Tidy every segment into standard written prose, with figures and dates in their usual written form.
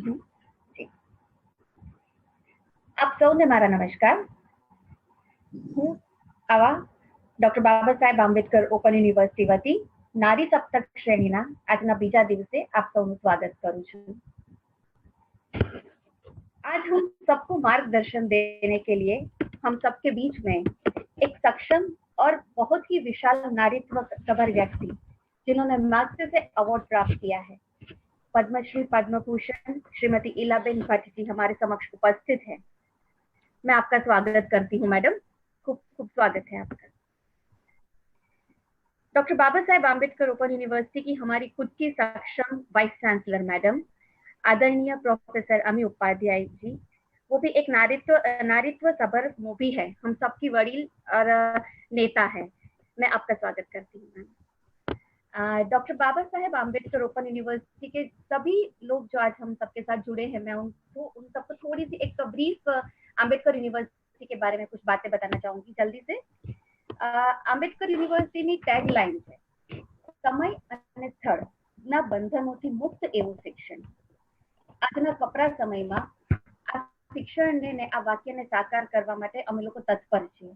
જી. આપ સૌને મારા નમસ્કાર. હું આવા doctor Baba Saheb Ambedkar open university વતી नारी सप्तक श्रेणीना આજના બીજા દિવસે આપ સૌનું સ્વાગત કરું છું. आज हम सबको मार्गदर्शन देने के लिए हम सबके बीच में एक सक्षम और बहुत ही विशाल नारीत्व सभर व्यक्ति जिन्होंने मैग्सेसे अवार्ड प्राप्त किया है, पद्मश्री पद्म भूषण श्रीमती इलाबेन भट्ट जी हमारे समक्ष उपस्थित है. मैं आपका स्वागत करती हूँ मैडम. खूब खूब स्वागत है आपका. Doctor Baba Saheb Ambedkar open university की हमारी खुद की सक्षम वाइस चांसलर मैडम आदरणीय प्रोफेसर अमी उपाध्याय जी, वो भी एक नारीत्व सभर मूवी है, हम सबकी वडील और नेता है. मैं आपका स्वागत करती हूँ ma'am. Doctor Baba Saheb Ambedkar open university के सभी लोग जो आज हम सबके साथ जुड़े हैं, मैं उन सबको थोड़ी सी एक ब्रीफ आंबेडकर यूनिवर्सिटी के बारे में कुछ बातें बताना चाहूंगी जल्दी से. आंबेडकर यूनिवर्सिटीની ટેગલાઇન છે સમય અને સ્થળના બંધનોથી મુક્ત એવું શિક્ષણ. આજના કપરા સમયમાં આ શિક્ષણને આ વાક્યને સાકાર કરવા માટે અમે લોકો તત્પર છીએ.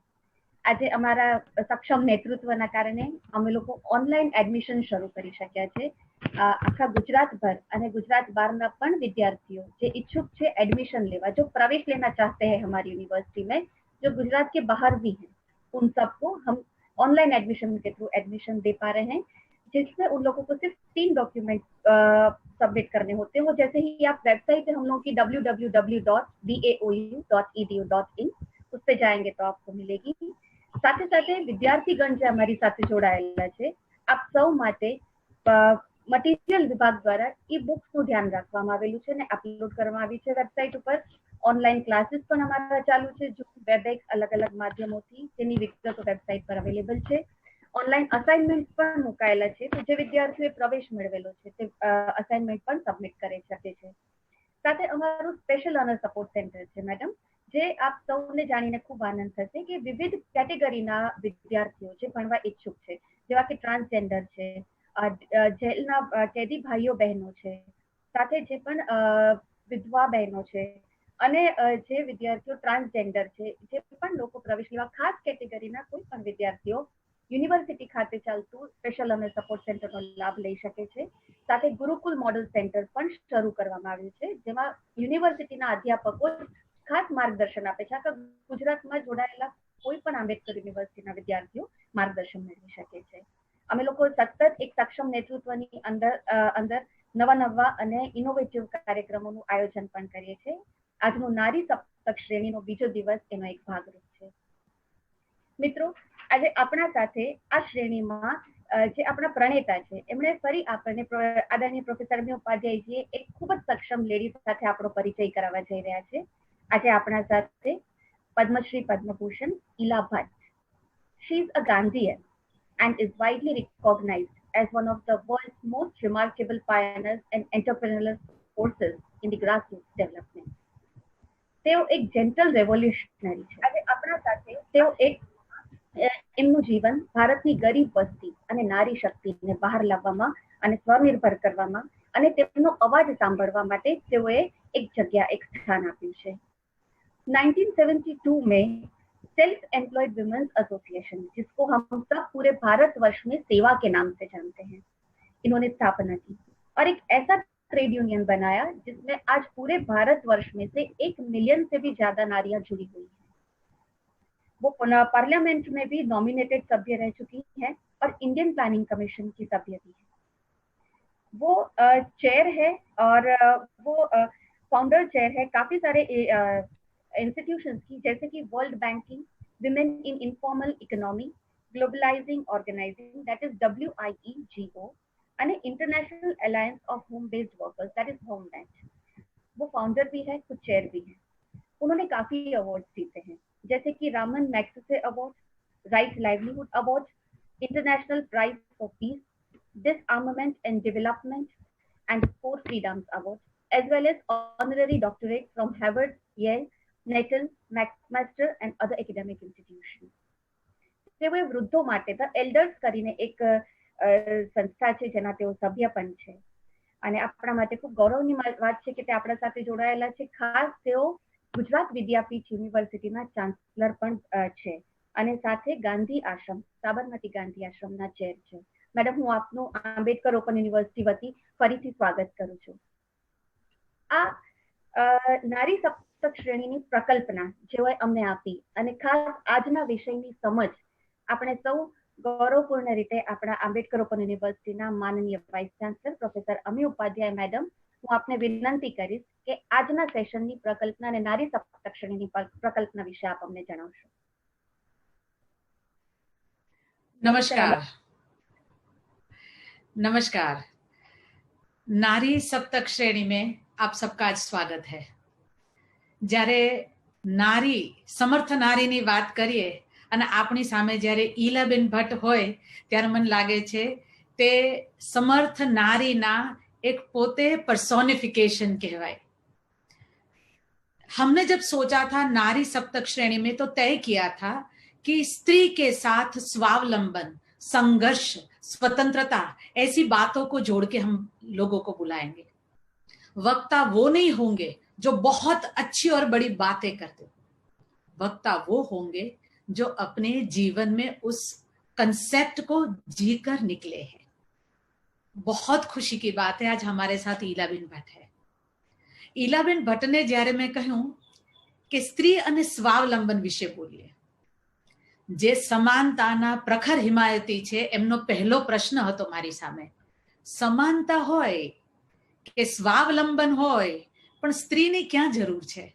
આજે અમારા સક્ષમ નેતૃત્વના કારણે અમે લોકો ઓનલાઈન એડમિશન શરૂ કરી શક્યા છે. આખા ગુજરાતભર અને ગુજરાત બહારના પણ વિદ્યાર્થીઓ જે इच्छुक છે એડમિશન લેવા, जो प्रवेश लेना चाहते हैं हमारी यूनिवर्सिटी में, जो गुजरात के बाहर भी हैं, उन सबको हम ऑनलाइन एडमिशन के थ्रू एडमिशन दे पा रहे हैं, जिसमें उन लोगों को सिर्फ 3 डॉक्यूमेंट सबमिट करने होते हैं. वो जैसे ही आप वेबसाइट है हम लोगों की www.daou.edu.in उस पे जाएंगे तो आपको मिलेगी. સાથે સાથે વિદ્યાર્થીગણ જે અમારી સાથે જોડાયેલા છે, આપ સૌ માટે મટીરિયલ વિભાગ દ્વારા ઈ બુક્સનું ધ્યાન રાખવામાં આવેલું છે અને અપલોડ કરવામાં આવી છે વેબસાઇટ ઉપર. ऑनलाइन क्लासेस પણ અમારા ચાલુ છે, જો વેબએક્સ अलग अलग માધ્યમોથી તેની વિગતો વેબસાઇટ પર અવેલેબલ છે. ઓનલાઈન અસાઇનમેન્ટ પણ મુકાયેલા છે, તો જે વિદ્યાર્થીઓએ પ્રવેશ મેળવેલો છે તે અસાઇનમેન્ટ પણ સબમિટ કરી શકે છે. સાથે અમારું સ્પેશિયલ ઓનર સપોર્ટ સેન્ટર છે મેડમ, જે આપ સૌને જાણીને ખૂબ આનંદ થશે કે વિવિધ કેટેગરીના વિદ્યાર્થીઓ જે ભણવા ઈચ્છુક છે, જેવા કે ટ્રાન્સજેન્ડર છે, જેલના કેદી ભાઈઓ બહેનો છે, સાથે જે પણ વિધવા બહેનો છે અને જે વિદ્યાર્થીઓ ટ્રાન્સજેન્ડર છે, જે પણ લોકો પ્રવેશ લેવા ખાસ કેટેગરીના કોઈ પણ વિદ્યાર્થીઓ યુનિવર્સિટી ખાતે ચાલતું સ્પેશિયલ અને સપોર્ટ સેન્ટરનો લાભ લઈ શકે છે. સાથે ગુરુકુલ મોડલ સેન્ટર પણ શરૂ કરવામાં આવ્યું છે, જેમાં યુનિવર્સિટીના અધ્યાપકો ખાસ માર્ગદર્શન આપે છે. આખા ગુજરાતમાં જોડાયેલા કોઈ પણ આંબેડકર યુનિવર્સિટીના વિદ્યાર્થીઓ માર્ગદર્શન મેળવી શકે છે. અમે લોકો સતત એક સક્ષમ નેતૃત્વની અંદર નવા નવા અને ઇનોવેટિવ કાર્યક્રમોનું આયોજન પણ કરીએ છીએ. આજનો નારી સપ્તક શ્રેણીનો બીજો દિવસ એનો એક ભાગરૂપ છે. મિત્રો, આજે આપણા સાથે આ શ્રેણીમાં જે આપણા પ્રણેતા છે, એમણે ફરી આપણને આદરણીય પ્રોફેસર અમી ઉપાધ્યાયજીએ એક ખૂબ જ સક્ષમ લેડી સાથે આપણો પરિચય કરાવવા જઈ રહ્યા છે. આજે આપણા સાથે Padmashri Padma Bhushan Ila Bhatt. She is a Gandhian and is widely recognized as one of the world's most remarkable pioneers and entrepreneurial forces in the grassroots development. તેઓ એક જેન્ટલ રેવોલ્યુશનરી છે. આજે આપણા સાથે તેઓ એક એમનું જીવન ભારતની ગરીબ વસ્તી અને નારી શક્તિને બહાર લાવવામાં અને સ્વનિર્ભર કરવામાં અને તેમનો અવાજ સાંભળવા માટે તેઓએ એક જગ્યા, એક સ્થાન આપ્યું છે. 1972 में सेल्फ एम्प्लॉयड वुमेन्स एसोसिएशन, जिसको हम सब पूरे भारतवर्ष में सेवा के नाम से जानते हैं, इन्होंने स्थापना की और एक ऐसा ट्रेड यूनियन बनाया जिसमें आज पूरे भारतवर्ष में से 1 मिलियन से भी ज्यादा नारियां जुड़ी हुई हैं. वो पार्लियामेंट में भी नॉमिनेटेड सभ्य रह चुकी हैं और इंडियन प्लानिंग कमीशन की सभ्य भी है. वो चेयर है और वो फाउंडर चेयर है काफी सारे इंस्टीट्यूशंस की, जैसे कि world banking, women in informal economy, globalizing organizing that is WIEGO, અને international alliance of home based workers that is home bench. वो फाउंडर भी है, खुद चेयर भी है. उन्होंने काफी अवार्ड्स जीते हैं, जैसे कि Ramon Magsaysay Award, Right Livelihood Award, International Prize for Peace, Disarmament and Development and 4 Freedoms Award, as well as honorary doctorate from Harvard, Yale, Natal, McMaster and other academic institutions. તેઓએ વૃદ્ધો માટે the elders કરીને એક સંસ્થા છે જેના તેઓ સભ્ય પણ છે. અને આપણા માટે ખૂબ ગૌરવની વાત છે કે તે આપણા સાથે જોડાયેલા છે. ખાસ તેઓ ગુજરાત વિદ્યાપીઠ યુનિવર્સિટીના ચાન્સલર પણ છે અને સાથે ગાંધી આશ્રમ, સાબરમતી ગાંધી આશ્રમના ચેર છે. મેડમ, હું આપનું આંબેડકર ઓપન યુનિવર્સિટી વતી ફરીથી સ્વાગત કરું છું. આ નારી સપ્તક શ્રેણીની પ્રકલ્પના જેઓએ અમને આપી અને ખાસ આજના વિષયની સમજ આપણે સૌ ગૌરવપૂર્ણ રીતે આપણા આંબેડકર ઓપન યુનિવર્સિટીના માનનીય વાઇસ ચાન્સલર પ્રોફેસર અમી ઉપાધ્યાય મેડમ, હું આપને વિનંતી કરીશ કે આજના સેશનની પ્રકલ્પના અને નારી સપ્તક શ્રેણીની પ્રકલ્પના વિશે આપ અમને જણાવશો. नमस्कार. नमस्कार. नारी सप्तक श्रेणी में आप सबका आज स्वागत है. જ્યારે નારી, સમર્થ નારીની વાત કરીએ અને આપણી સામે જ્યારે ઈલાબેન ભટ્ટ હોય ત્યારે મને લાગે છે તે સમર્થ નારીના एक पोते पर्सोनिफिकेशन कहवाए. हमने जब सोचा था नारी सप्तक श्रेणी में तो तय किया था कि स्त्री के साथ स्वावलंबन, संघर्ष, स्वतंत्रता ऐसी बातों को जोड़ के हम लोगों को बुलाएंगे. वक्ता वो नहीं होंगे जो बहुत अच्छी और बड़ी बातें करते, वक्ता वो होंगे जो अपने जीवन में उस कंसेप्ट को जीकर निकले हैं. बहुत खुशी की बात है आज हमारे साथ ઈલાબેન ભટ્ટ है. ઈલાબેન ભટ્ટને જ્યારે મેં કહ્યું કે સ્ત્રી અને સ્વાવલંબન વિશે બોલીએ, જે સમાનતાના પ્રખર હિમાયતી છે, એમનો પહેલો પ્રશ્ન હતો મારી સામે. સમાનતા હોય કે સ્વાવલંબન હોય, પણ સ્ત્રીની ક્યાં જરૂર છે?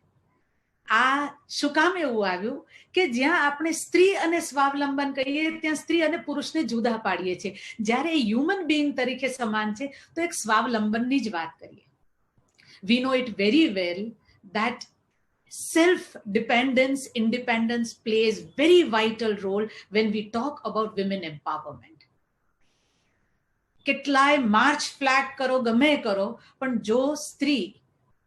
આ શું કામ એવું આવ્યું કે જ્યાં આપણે સ્ત્રી અને સ્વાવલંબન કહીએ ત્યાં સ્ત્રી અને પુરુષને જુદા પાડીએ છીએ. જ્યારે હ્યુમન બીઈંગ તરીકે સમાન છે તો એક સ્વાવલંબનની જ વાત કરીએ. We know it very well that self-dependence, independence plays very vital role when we talk about women empowerment. કેટલાય માર્ચ ફ્લેગ કરો, ગમે કરો, પણ જો સ્ત્રી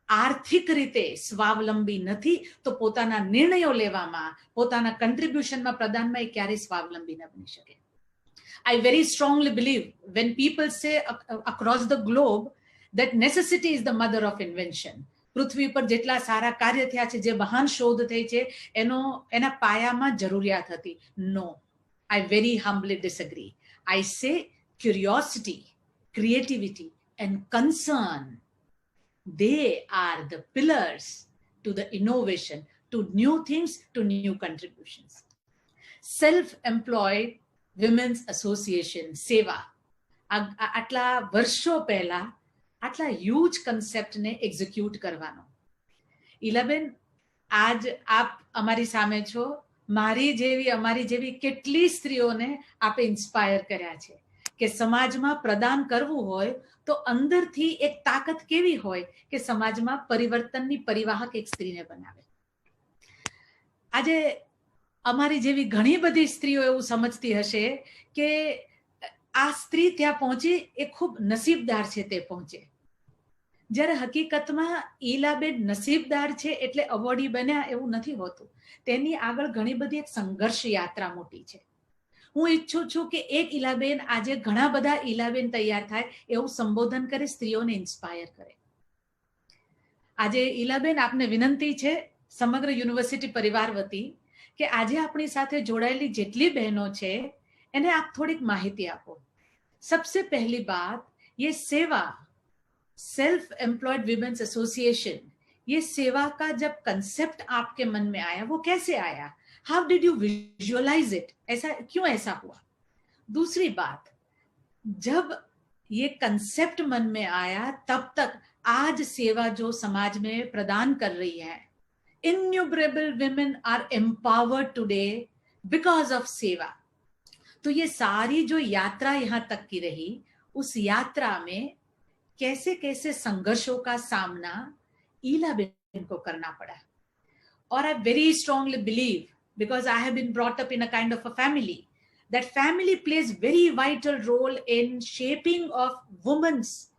આર્થિક રીતે સ્વાવલંબી નથી તો પોતાના નિર્ણયો લેવામાં, પોતાના કન્ટ્રીબ્યુશનમાં, પ્રદાનમાં એ ક્યારેય સ્વાવલંબી ન બની શકે. I very strongly believe when people say across the globe that necessity is the mother of invention. પૃથ્વી પર જેટલા સારા કાર્ય થયા છે, જે મહાન શોધ થઈ છે, એના પાયામાં જરૂરિયાત હતી. No, I very humbly disagree. I say curiosity, creativity and concern, they are the pillars to the innovation, to new things, to new contributions. Self-employed women's association, સેવા, આટલા વર્ષો પહેલા આટલા હ્યુજ કન્સેપ્ટને એક્ઝિક્યુટ કરવાનો. ઈલાબેન, આજ આપ અમારી સામે છો. અમારી જેવી કેટલી સ્ત્રીઓને આપે ઇન્સ્પાયર કર્યા છે કે સમાજમાં પ્રદાન કરવું હોય તો અંદરથી એક તાકાત કેવી હોય કે સમાજમાં પરિવર્તનની પરિવાહક એક સ્ત્રીને બનાવે. આજે અમારી જેવી ઘણી બધી સ્ત્રીઓ એવું સમજતી હશે કે આ સ્ત્રી ત્યાં પહોંચી એ ખૂબ નસીબદાર છે તે પહોંચે. જ્યારે હકીકતમાં ઈલાબેન નસીબદાર છે એટલે અવોર્ડી બન્યા એવું નથી હોતું. તેની આગળ ઘણી બધી એક સંઘર્ષ યાત્રા મોટી છે. હું ઈચ્છું છું કે એક ઈલાબેન આજે ઘણા બધા ઈલાબેન તૈયાર થાય એવું સંબોધન કરે, સ્ત્રીઓને ઇન્સ્પાયર કરે. આજે ઈલાબેન, આપને વિનંતી છે સમગ્ર યુનિવર્સિટી પરિવાર વતી કે આજે આપણી સાથે જોડાયેલી જેટલી બહેનો છે એને આપ થોડીક માહિતી આપો. सबसे पहली बात, ये सेवा, सेल्फ एम्प्लॉयड विमेन्स एसोसिएशन, ये सेवा का जब कंसेप्ट आपके मन में आया वो कैसे आया? How did you visualise it? ऐसा क्यों ऐसा हुआ? दूसरी बात, जब ये कंसेप्ट मन में आया तब तक आज सेवा जो समाज में प्रदान कर रही है, innumerable women are empowered today because of सेवा. तो ये सारी जो यात्रा यहाँ तक की रही, उस यात्रा में कैसे कैसे संघर्षों का सामना ईलाबेन को करना पड़ा. और I very strongly believe, because I have been brought up in a kind of a family, that family plays very vital role in shaping of women's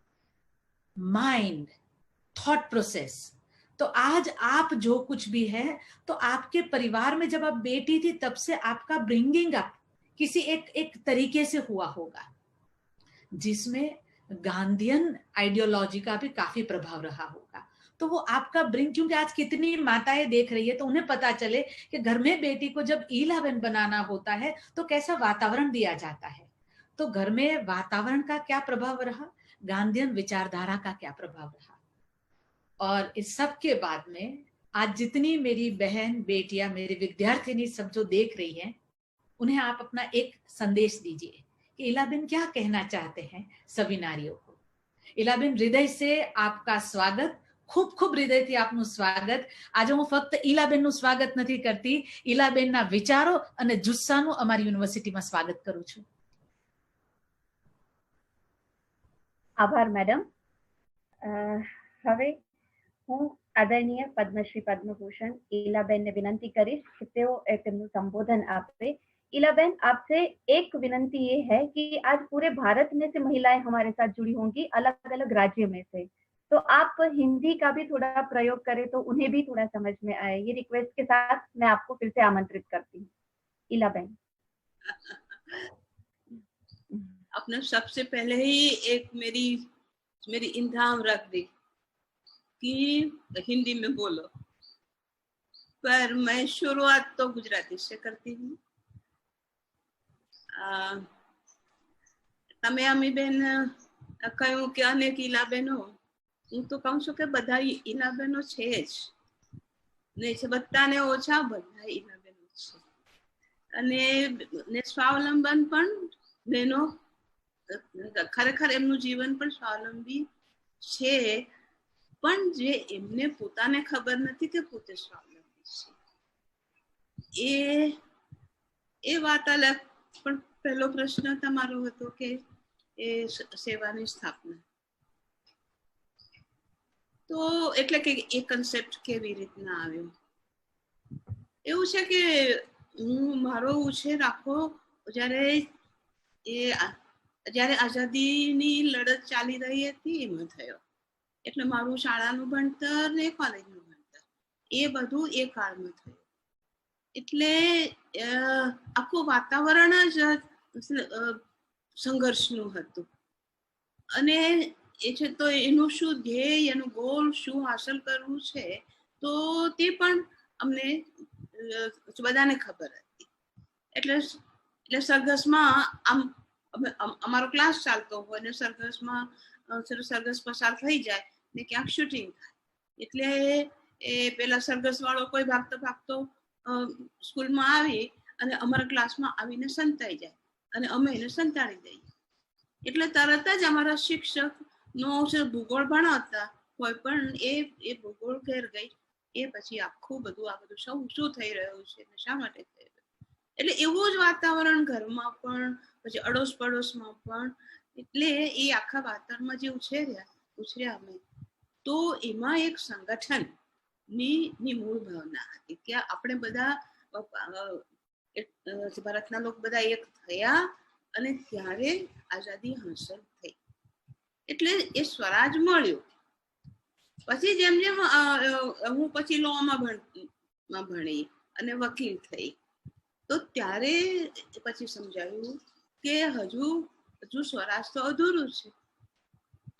mind, thought process. तो आज आप जो कुछ भी है, तो आपके परिवार में जब आप बेटी थी तब से आपका ब्रिंगिंग अप किसी एक तरीके से हुआ होगा, जिसमें गांधीयन आइडियोलॉजी का भी काफी प्रभाव रहा होगा। तो वो आपका ब्रिंग, क्योंकि आज कितनी माताएं देख रही है तो उन्हें पता चले कि घर में बेटी को जब ईलावन बनाना होता है तो कैसा वातावरण दिया जाता है। तो घर में वातावरण का क्या प्रभाव रहा, गांधीयन विचारधारा का क्या प्रभाव रहा। और इस सब के बाद में आज जितनी मेरी बहन बेटियां, मेरी विद्यार्थिनी सब जो देख रही हैं, उन्हें आप अपना एक संदेश दीजिए कि इलाबेन क्या कहना चाहते हैं सभी नारियों को। इलाबेन, हृदय से आपका स्वागत, ખૂબ ખૂબ હૃદયથી આપનું સ્વાગત। આજે હું ફક્ત ઈલાબેનનું સ્વાગત નથી કરતી, ઈલાબેનના વિચારો અને જુસ્સાનું અમારી યુનિવર્સિટીમાં સ્વાગત કરું છું। આભાર મેડમ। હવે હું આદરણીય પદ્મશ્રી પદ્મભૂષણ ઈલાબેનને વિનંતી કરીશ કે તેઓ તેમનું સંબોધન આપે। ईलाबेन, आपसे एक विनंती ये है कि आज पूरे भारत में से महिलाएं हमारे साथ जुड़ी होंगी, अलग अलग राज्य में से, तो आप हिंदी का भी थोड़ा प्रयोग करें तो उन्हें भी थोड़ा समझ में आए। ये रिक्वेस्ट के साथ मैं आपको फिर से आमंत्रित करती हूँ। ईलाबेन। आपने सबसे पहले ही एक मेरी इंतजाम रख दी कि हिंदी में बोलो, पर मैं शुरुआत तो गुजराती से करती हूँ। તમે અમી બેન કહ્યું કે અનેક ઈલાબેનો, હું તો કહું છું કે બધા ઈલાબેનો છે જ, ને બધાને ઓછા બધા ઈલાબેનો છે, અને સ્વાવલંબન પણ બહેનો ખરેખર એમનું જીવન પણ સ્વાવલંબી છે, પણ જે એમને પોતાને ખબર નથી કે પોતે સ્વાવલંબી છે એ વાત અલગ। પણ પહેલો પ્રશ્ન તમારો હતો કે એ સેવાની સ્થાપના, તો એટલે કે એ કન્સેપ્ટ કેવી રીતના આવ્યો। એવું છે કે હું મારો ઉછેર આખો જ્યારે આઝાદીની લડત ચાલી રહી હતી એમાં થયો, એટલે મારું શાળાનું ભણતર ને કોલેજનું ભણતર એ બધું એ કાળમાં થયું, એટલે આખું વાતાવરણ જ સંઘર્ષનું હતું। અને એ છે તો એનું શું ધ્યેય, એનું ગોલ શું હાંસલ કરવું છે, તો તે પણ અમને બધાને ખબર હતી। એટલે સરઘસમાં આમ અમારો ક્લાસ ચાલતો હોય ને સરઘસમાં સરઘસ પસાર થઈ જાય ને ક્યાંક શૂટિંગ થાય, એટલે એ પેલા સરઘસ વાળો કોઈ ભાગતો ભાગતો સ્કૂલમાં આવી અને અમારા ક્લાસમાં આવીને સંતાઈ જાય અને અમે એને સંતાડી દઈએ, એટલે તરત જ અમારા શિક્ષકનો ભૂગોળ ભણાવતા કોઈ પણ એ ભૂગોળ ઘેર ગઈ, એ પછી આખું બધું આ બધું શું થઈ રહ્યું છે ને શા માટે થઈ રહ્યું, એટલે એવું જ વાતાવરણ ઘરમાં પણ પછી અડોશ પડોશમાં પણ, એટલે એ આખા વાતાવરણમાં જે ઉછર્યા અમે, તો એમાં એક સંગઠનની મૂળ ભાવના હતી કે આપણે બધા ભારતના લોકો બધા એક થયા અને ત્યારે આઝાદી હાંસલ થઈ, એટલે એ સ્વરાજ મળ્યો। પછી જેમ જેમ હું પછી લોમાં ભણી અને વકીલ થઈ, તો ત્યારે પછી સમજાયું કે હજુ સ્વરાજ તો અધૂરું છે।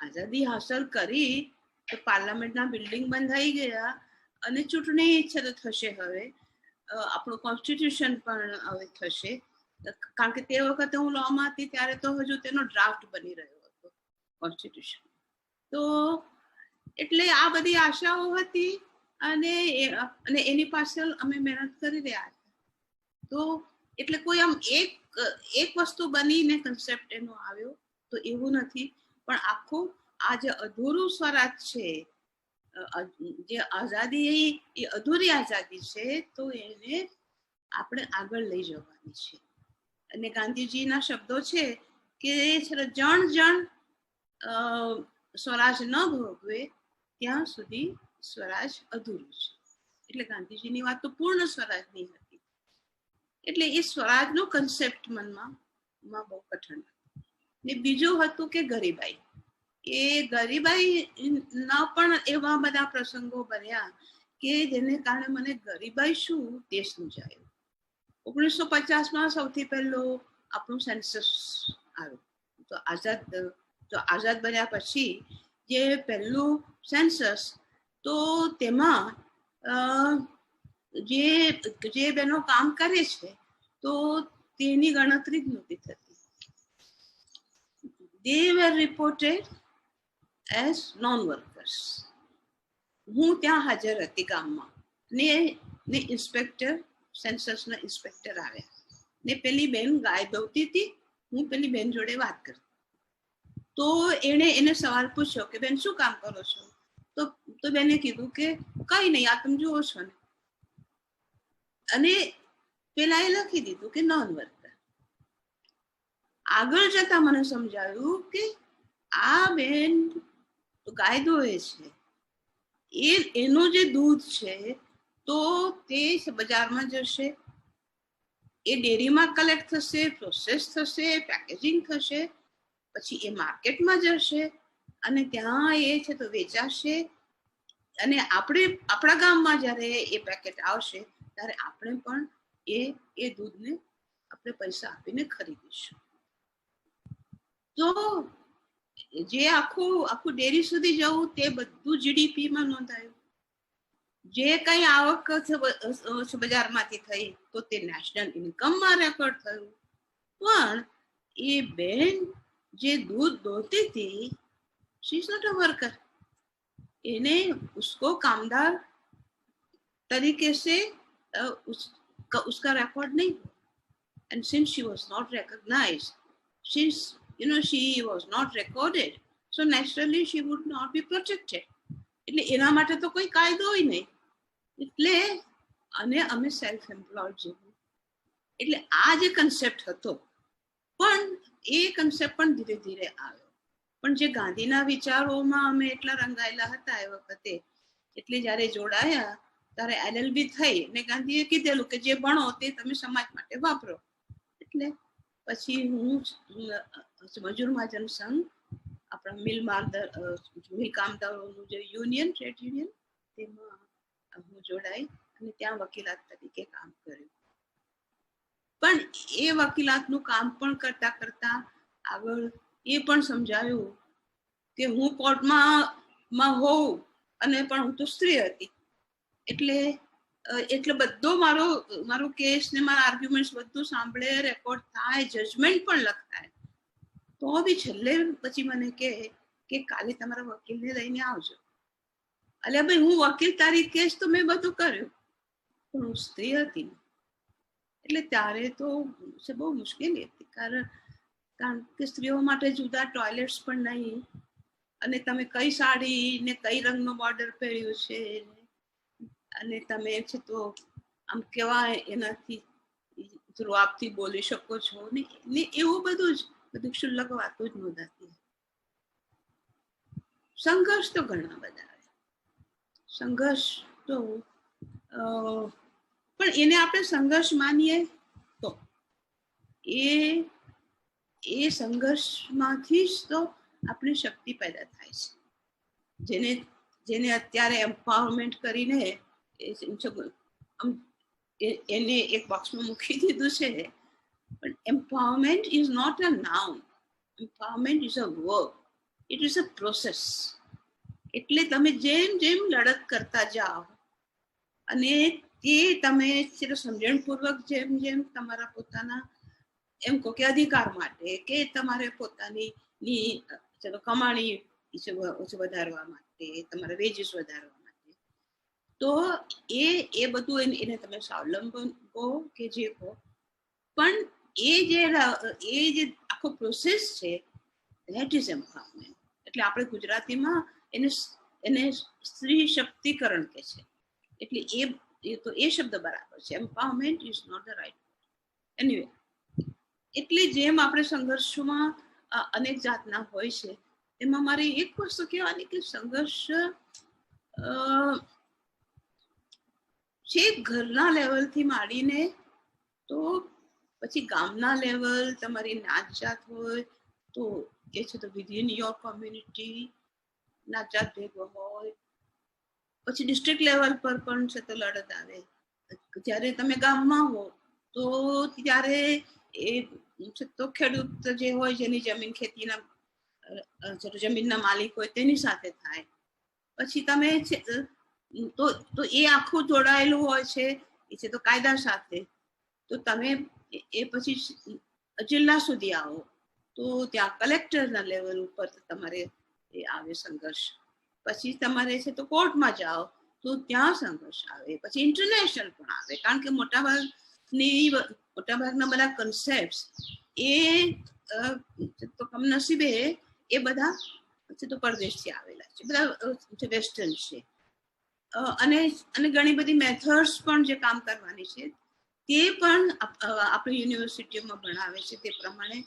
આઝાદી હાંસલ કરી તો પાર્લામેન્ટના બિલ્ડિંગ બંધાઈ ગયા અને ચૂંટણી છે તો થશે, હવે આપણું કોન્સ્ટિટ્યુશન પણ હવે થશે, કારણ કે તે વખતે હું લોમાં હતી ત્યારે તો હજુ તેનો ડ્રાફ્ટ બની રહ્યો હતો કોન્સ્ટિટ્યુશન, તો એટલે આ બધી આશાઓ હતી અને એની પાછળ અમે મહેનત કરી રહ્યા હતા। તો એટલે કોઈ આમ એક વસ્તુ બનીને કન્સેપ્ટ એનો આવ્યો તો એવું નથી, પણ આખું આ જે અધૂરું સ્વરાજ છે, જે આઝાદી એ અધૂરી આઝાદી છે, તો એને આપણે આગળ લઈ જવાની છે। અને ગાંધીજીના શબ્દો છે કે જણ જણ સ્વરાજ ન ભોગવે ત્યાં સુધી સ્વરાજ અધૂરું છે, એટલે ગાંધીજીની વાત તો પૂર્ણ સ્વરાજની હતી, એટલે એ સ્વરાજનો કન્સેપ્ટ મનમાં બહુ કઠણ હતું। ને બીજું હતું કે ગરીબાઈ, એ ગરીબાઈ ના પણ એવા બધા પ્રસંગો બન્યા કે જેને કારણે મને ગરીબાઈ શું તે સમજાયું। 1950માં સૌથી પહેલો આપણું સેન્સસ આવ્યું, તો આઝાદ તો આઝાદ બન્યા પછી જે પહેલું સેન્સસ, તો તેમાં જે બહેનો કામ કરે છે તો તેની ગણતરી જ નહોતી થતી. They were reported as non-workers. હું ત્યાં હાજર હતી ગામમાં ને ઇન્સ્પેક્ટર, સેન્સસના ઇન્સ્પેક્ટર આવ્યા ને પેલી બેન ગાય દોતી હતી. હું પેલી બેન જોડે વાત કરતી તો એને સવાલ પૂછ્યો કે બેન શું કામ કરો છો? તો બેને કીધું કે કઈ નહીં, આ તમે જુઓ છો ને. અને પેલા એ લખી દીધું કે નોન વર્કર. આગળ જતા મને સમજાયું કે આ બેન ગાય દોવે છે, એનું જે દૂધ છે તો તે બજારમાં જશે, એ ડેરીમાં કલેક્ટ થશે, પ્રોસેસ થશે, પેકેજિંગ થશે, પછી એ માર્કેટમાં જશે અને ત્યાં એ છે તો વેચાશે. અને આપણા ગામમાં જ્યારે એ પેકેટ આવશે ત્યારે આપણે પણ એ દૂધને આપણે પૈસા આપીને ખરીદીશું. તો જે આખું ડેરી સુધી જવું તે બધું જીડીપીમાં નોંધાયું. જે કઈ આવક બજારમાંથી થઈ તો તે નેશનલ ઇન્કમમાં રેકોર્ડ થયું. પણ એ બેન જે દૂધ દોતી थी, she is not a worker. इन्हें उसको कामदार तरीके से उसका रिकॉर्ड नहीं. And since she was not recognised, she was not recorded, so naturally she would not be protected. એટલે એના માટે તો કોઈ કાયદો હોય નહીં. એટલે અને અમે સેલ્ફ એમ્પ્લોયડ જેવું. એટલે આ જે કન્સેપ્ટ હતો, પણ એ કન્સેપ્ટ પણ ધીરે ધીરે આવ્યો. પણ જે ગાંધીના વિચારોમાં અમે એટલા રંગાયેલા હતા એ વખતે, એટલે જ્યારે જોડાયા ત્યારે LLB થઈ ને ગાંધીએ કીધેલું કે જે ભણો તે તમે સમાજ માટે વાપરો. એટલે પછી હું મજૂર મહાજન સંઘ, આપણા મિલ કામદારોનું જે યુનિયન, ટ્રેડ યુનિયન, તેમાં હું જોડાઈ અને ત્યાં વકીલાત તરીકે કામ કર્યું. પણ એ વકીલાતનું કામ પણ કરતા કરતા આગળ એ પણ સમજાયું કે હું કોર્ટમાં હોઉં અને પણ હું તો સ્ત્રી હતી. એટલે બધો મારો કેસ ને મારા આર્ગ્યુમેન્ટ્સ બધું સાંભળે, રેકોર્ડ થાય, જજમેન્ટ પણ લખાય. તો બી છેલ્લે પછી મને કે કાલે તમારા વકીલને લઈને આવજો. એટલે ભાઈ હું વકીલ તારીખ કેસ તો મેં બધું કર્યું, પણ હું સ્ત્રી હતી. એટલે ત્યારે તો બહુ મુશ્કેલી હતી, કારણ કે સ્ત્રીઓ માટે જુદા ટોયલેટ્સ પણ નહીં, અને તમે કઈ સાડી ને કઈ રંગનો બોર્ડર પહેર્યું છે, અને તમે છે તો આમ કેવા એનાથી રૂઆબથી બોલી શકો છો ને એવું બધું ક્ષુલ્લક વાતો જ નોંધાતી. સંઘર્ષ તો ઘણા બધા, સંઘર્ષ તો પણ એને આપણે સંઘર્ષ માનીએ તો એ સંઘર્ષમાંથી જ તો આપણી શક્તિ પેદા થાય છે. જેને અત્યારે એમ્પાવરમેન્ટ કરીને એને એક બોક્સમાં મૂકી દીધું છે. પણ empowerment is not a noun. Empowerment is a verb. It is a process. એટલે તમે જેમ જેમ લડત કરતા જાઓ અને તે તમે સમજણપૂર્વક જેમ તમારા પોતાના એમ કહો કે અધિકાર માટે કે તમારે પોતાની કમાણી વધારવા માટે, તમારા વેજીસ વધારવા માટે, તો એ બધું એને તમે સ્વાવલંબન કહો કે જે કહો, પણ એ જે આખો પ્રોસેસ છે, ધેટ ઇઝ એમ્પાવરમેન્ટ. એટલે આપણે ગુજરાતીમાં એને સ્ત્રી શક્તિકરણ કે છે. એટલે એ શબ્દ બરાબર છે. Empowerment is not the right. Anyway, એટલે જેમ આપણે સંઘર્ષમાં અનેક જાતના હોય છે, એમાં મારે એક વસ્તુ કહેવાની કે સંઘર્ષ છે ઘરના લેવલથી માંડીને તો પછી ગામના લેવલ, તમારી નાત જાત હોય તો એ છે તો વિધિન યોર કોમ્યુનિટી નાત જાત ભેગો હોય, પછી ડિસ્ટ્રિક્ટ લેવલ પર પણ છે તો લડત આવે. જ્યારે તમે ગામમાં હો તો ત્યારે એ તો ખેડૂત જે હોય જેની જમીન ખેતીના જમીનના માલિક હોય તેની સાથે થાય. પછી તમે તો એ આખું જોડાયેલું હોય છે એ છે તો કાયદા સાથે. તો તમે એ પછી જિલ્લા સુધી આવો તો ત્યાં કલેક્ટરના લેવલ ઉપર તમારે એ આવે સંઘર્ષ. પછી તમારે છે તો કોર્ટમાં જાઓ તો ત્યાં સંઘર્ષ આવે. પછી ઇન્ટરનેશનલ પણ આવે, કારણ કે મોટાભાગના બધા કન્સેપ્ટ એ તો કમનસીબે એ બધા તો પરદેશથી આવેલા છે, બધા વેસ્ટર્ન છે. અને ઘણી બધી મેથડ્સ પણ જે કામ કરવાની છે તે પણ આપણી યુનિવર્સિટીઓમાં ભણાવે છે તે પ્રમાણે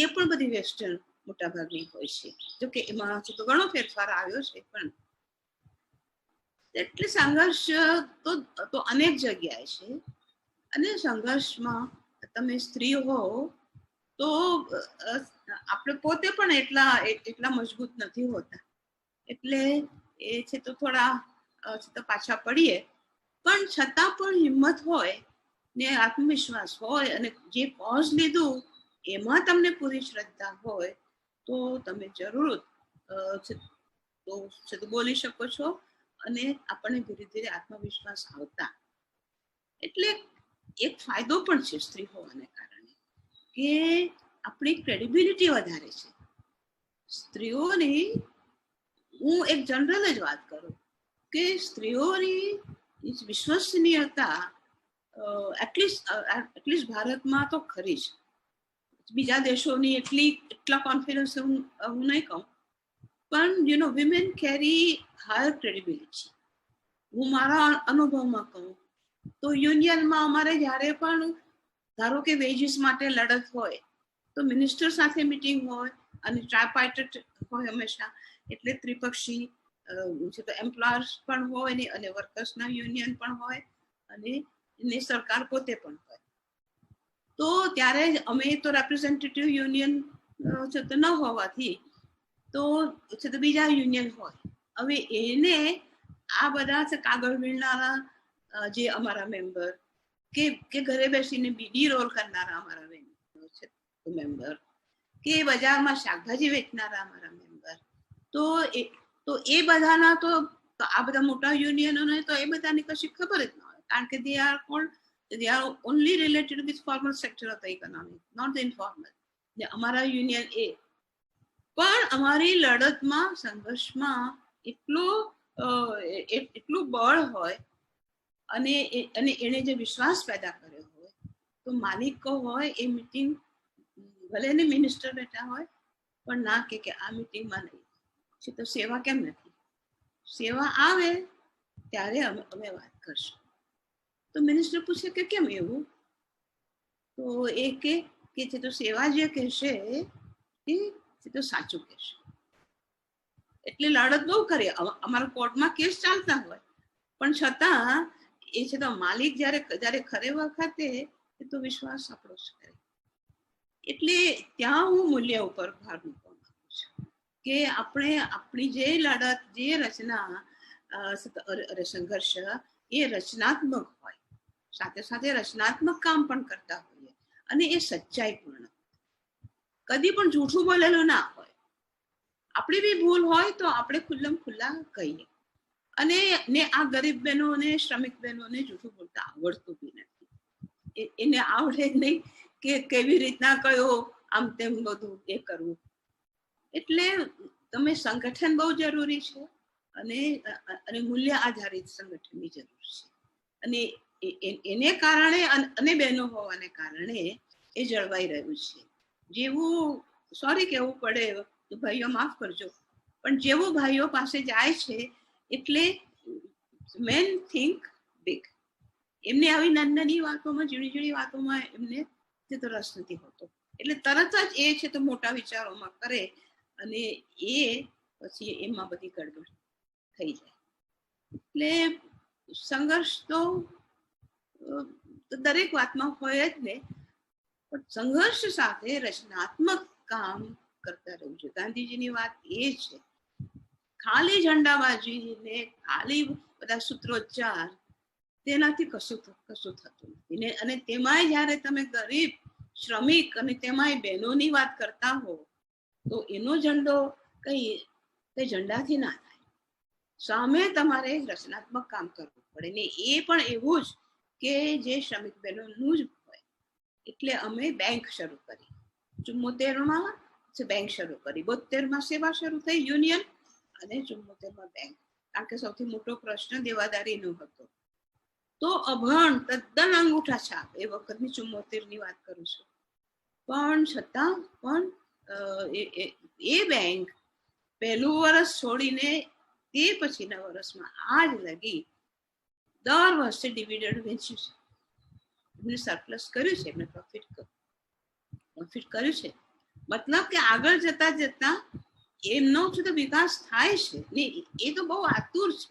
એ પણ બધી વેસ્ટર્ન મોટાભાગની હોય છે. જોકે એમાં તો ઘણો ફેરફાર આવ્યો છે, પણ એટલે સંઘર્ષ તો અનેક જગ્યાએ છે. અને સંઘર્ષમાં તમે સ્ત્રી હો તો આપણે પોતે પણ એટલા મજબૂત નથી હોતા, એટલે એ છે તો થોડા પાછા પડીએ, પણ છતાં પણ હિંમત હોય ને આત્મવિશ્વાસ હોય અને જે કોઝ લીધું એમાં તમને પૂરી શ્રદ્ધા હોય તો તમે જરૂર તો બોલી શકો છો. અને આપણને ધીરે ધીરે આત્મવિશ્વાસ આવતા, એટલે એક ફાયદો પણ છે સ્ત્રી હોવાને કારણે કે આપણી ક્રેડિબિલિટી વધારે છે. સ્ત્રીઓની, હું એક જનરલ જ વાત કરું કે સ્ત્રીઓની વિશ્વસનીયતા એટલીસ્ટ ભારતમાં તો ખરી જ. બીજા દેશોની એટલા કોન્ફિડન્સ હું નહીં કહું, પણ વિમેન કેરી હાયર ક્રેડિબિલિટી. હું મારા અનુભવમાં કહું તો યુનિયનમાં અમારે જ્યારે પણ ધારો કે વેજીસ માટે લડત હોય તો મિનિસ્ટર સાથે મીટિંગ હોય અને ટ્રાયપાર્ટેટ હોય હંમેશા, એટલે ત્રિપક્ષી એમ્પ્લોયર્સ પણ હોય ને અને વર્કર્સના યુનિયન પણ હોય અને સરકાર પોતે પણ હોય. તો ત્યારે અમે તો રેપ્રેઝેન્ટેટિવ યુનિયન ન હોવાથી તો બીજા યુનિયન હોય. હવે એને આ બધા કાગળ વીણનારા જે અમારા મેમ્બર કે ઘરે બેસીને બીડી રોલ કરનારા અમારા મેમ્બર કે બજારમાં શાકભાજી વેચનારા અમારા મેમ્બર, તો એ બધાના તો આ બધા મોટા યુનિયનોને તો એ બધાની કશી ખબર જ ન હોય, કારણ કે they are only related with formal sector of the economy, not the informal. અમારા યુનિયન પણ અમારી લડતમાં સંઘર્ષમાં એટલું બળ હોય અને એને જે વિશ્વાસ પેદા કર્યો હોય, તો માલિકો હોય એ મીટિંગ ભલે ને મિનિસ્ટર બેઠા હોય પણ ના કે આ મીટિંગમાં નહીં છે તો સેવા કેમ નથી. સેવા આવે ત્યારે અમે વાત કરશું. તો મિનિસ્ટર પૂછે કે કેમ એવું, તો એ કે છે તો સેવા જે કહેશે એ તો સાચું કહેશે. એટલે લડત બહુ કરીએ. અમારા કોર્ટમાં કેસ ચાલતા હોય પણ છતાં એ છે તો માલિક જ્યારે ખરે વખતે એ તો વિશ્વાસ આપણો જ કરે. એટલે ત્યાં હું મૂલ્ય ઉપર ભાર મૂકવા માંગુ છું કે આપણે આપણી જે લડત, જે રચના સંઘર્ષ એ રચનાત્મક હોય, સાથે સાથે રચનાત્મક કામ પણ કરતા હોઈએ અને એ સચ્ચાઈ પૂર્ણ, કદી પણ જૂઠું બોલેલું ના હોય. આપણી બી ભૂલ હોય તો આપણે ખુલ્લા કહીએ. અને આ ગરીબ બહેનોને, શ્રમિક બહેનોને જૂઠું બોલતા આવડતું બી નથી. એને આવડે જ નહીં કે કેવી રીતના કયો આમ તેમ બધું એ કરવું. એટલે તમે સંગઠન બહુ જરૂરી છે અને મૂલ્ય આધારિત સંગઠનની જરૂર છે. અને એને કારણે અને બહેનો હોવાને કારણે એ જળવાઈ રહ્યું છે. જેવું, સોરી કહેવું પડે તો ભાઈઓ માફ કરજો, પણ જેવું ભાઈઓ પાસે જાય છે એટલે મેન થિંક બિગ. એમને આવી નાની વાતોમાં, ઝીણી વાતોમાં એમને તો રસ નથી હોતો, એટલે તરત જ એ છે તો મોટા વિચારોમાં કરે અને એ પછી એમાં બધી ગડબડ થઈ જાય. એટલે સંઘર્ષ તો દરેક વાતમાં હોય જ ને, પણ સંઘર્ષ સાથે રચનાત્મક કામ કરતા રહેવું જોઈએ. ગાંધીજીની વાત એ છે, ખાલી ઝંડાબાજી ને ખાલી બધા સૂત્રોચ્ચાર તેનાથી કશું થતું નથી. અને તેમાંય જયારે તમે ગરીબ, શ્રમિક અને તેમાંય બહેનોની વાત કરતા હો તો એનો ઝંડો કઈ ઝંડાથી ના થાય, સામે તમારે રચનાત્મક કામ કરવું પડે ને એ પણ એવું જ કે જે શ્રમિક બહેનોનું જ હોય. એટલે અમે બેંક શરૂ કરી, 74માં બેંક શરૂ કરી, 72માં સેવા શરૂ થઈ યુનિયન, અને 74માં બેંક. કારણ કે સૌથી મોટો પ્રશ્ન દેવાદારીનો હતો. તો અભણ તદ્દન અંગૂઠા છાપ, એ વખતની 74ની વાત કરું છું, પણ છતાં પણ એ બેંક પહેલું વર્ષ છોડીને તે પછીના વર્ષમાં આજ લગી દર વર્ષે ડિવિડન્ડ વેચ્યું છે, એમને સરપ્લસ કર્યું છે, એમને પ્રોફિટ કર્યું છે. મતલબ કે આગળ જતા એમનો તો વિકાસ થાય છે ને. એ તો બહુ આતુર છે,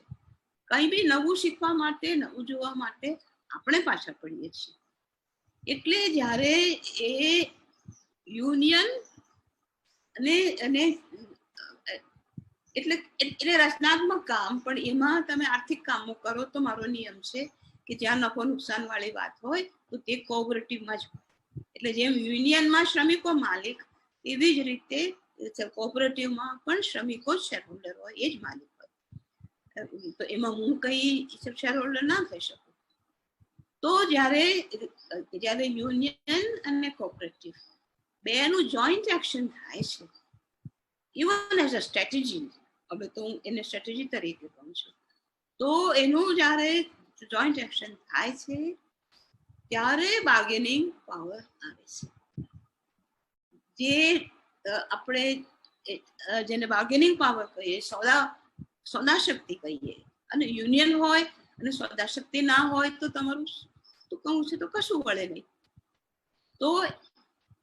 કઈ બી નવું શીખવા માટે, નવું જોવા માટે આપણે પાછા પડીએ છીએ. એટલે જ્યારે એ યુનિયન અને એટલે રચનાત્મક કામ, પણ એમાં તમે આર્થિક કામો કરો તો મારો નિયમ છે કે જ્યાં નફો નુકસાન વાળી વાત હોય તો તે કોઓપરેટિવમાં જ હોય. એટલે જેમ યુનિયનમાં શ્રમિકો માલિક, એવી જ રીતે કોઓપરેટિવમાં પણ શ્રમિકો શેરહોલ્ડર હોય, એ જ માલિક હોય. તો એમાં હું કઈ શેરહોલ્ડર ના થઈ શકું. તો જ્યારે યુનિયન અને કોઓપરેટિવ બેનું જોઈન્ટ એક્શન થાય છે, ઇવન એઝ અ સ્ટ્રેટેજી, હવે તો હું એને સ્ટ્રેટેજી તરીકે કહું છું, તો એનું જ્યારે જોઈન્ટ એક્શન થાય છે ત્યારે બાર્ગેનિંગ પાવર આવે છે. જે આપણે જેને બાર્ગેનિંગ પાવર કહીએ, સોદા શક્તિ કહીએ, અને યુનિયન હોય અને સોદા શક્તિ ના હોય તો તમારું તો કહું છે તો કશું વળે નહીં. તો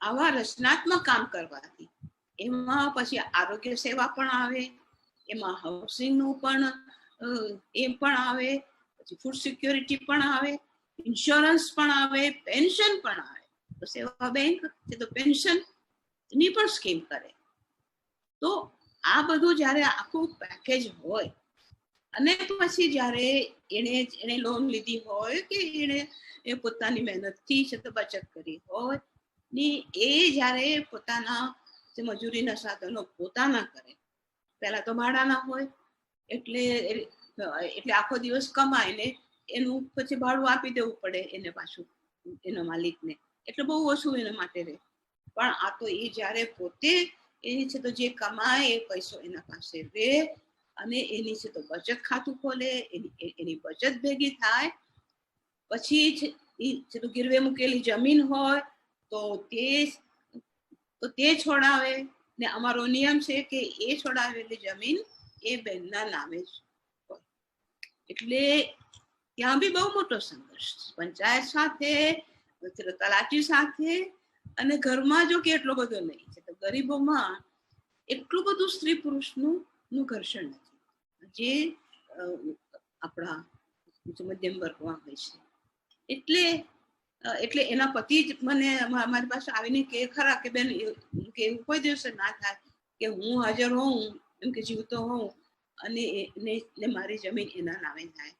આવા રચનાત્મક કામ કરવાથી એમાં પછી આરોગ્ય સેવા પણ આવે, એમાં હાઉસિંગનું પણ એમ પણ આવે, પછી ફૂડ સિક્યોરિટી પણ આવે, ઇન્સ્યોરન્સ પણ આવે, પેન્શન પણ આવે. તો સેવા બેંક છે તો પેન્શન ની પણ સ્કીમ કરે. તો આ બધું જ્યારે આખું પેકેજ હોય, અને પછી જ્યારે એને લોન લીધી હોય કે એને પોતાની મહેનતથી છે તો બચત કરી હોય ને, એ જ્યારે પોતાના મજૂરીના સાધનો પોતાના કરે, પહેલા તો ભાડાના હોય, એટલે આખો દિવસ કમાઈને એનું પછી ભાડું આપી દેવું પડે એને પાછું એના માલિકને, એટલે બહુ ઓછું એના માટે રહે. પણ આ તો એ જ્યારે પોતે એ છે તો જે કમાય એ પૈસો એના પાસે રહે, અને એની છે તો બચત ખાતું ખોલે, એની બચત ભેગી થાય. પછી છે તો ગીરવે મૂકેલી જમીન હોય તો તે છોડાવે, ને અમારો નિયમ છે કે એ છોડાવેલી જમીન એ બેનના નામે જ હોય. એટલે ત્યાં બી બહુ મોટો સંઘર્ષ, પંચાયત સાથે, તલાટી સાથે, અને ઘરમાં જો કે એટલો બધો નહીં છે તો ગરીબોમાં એટલું બધું સ્ત્રી પુરુષનું ઘર્ષણ નથી જે આપણા મધ્યમ વર્ગમાં હોય છે. એટલે એના પતિ જ મને મારી પાસે આવીને કે ખરા કે બેન, કે એવું કોઈ દિવસે ના થાય કે હું હાજર હોઉં, એમ કે જીવતો હોઉં અને મારી જમીન એના નામે થાય.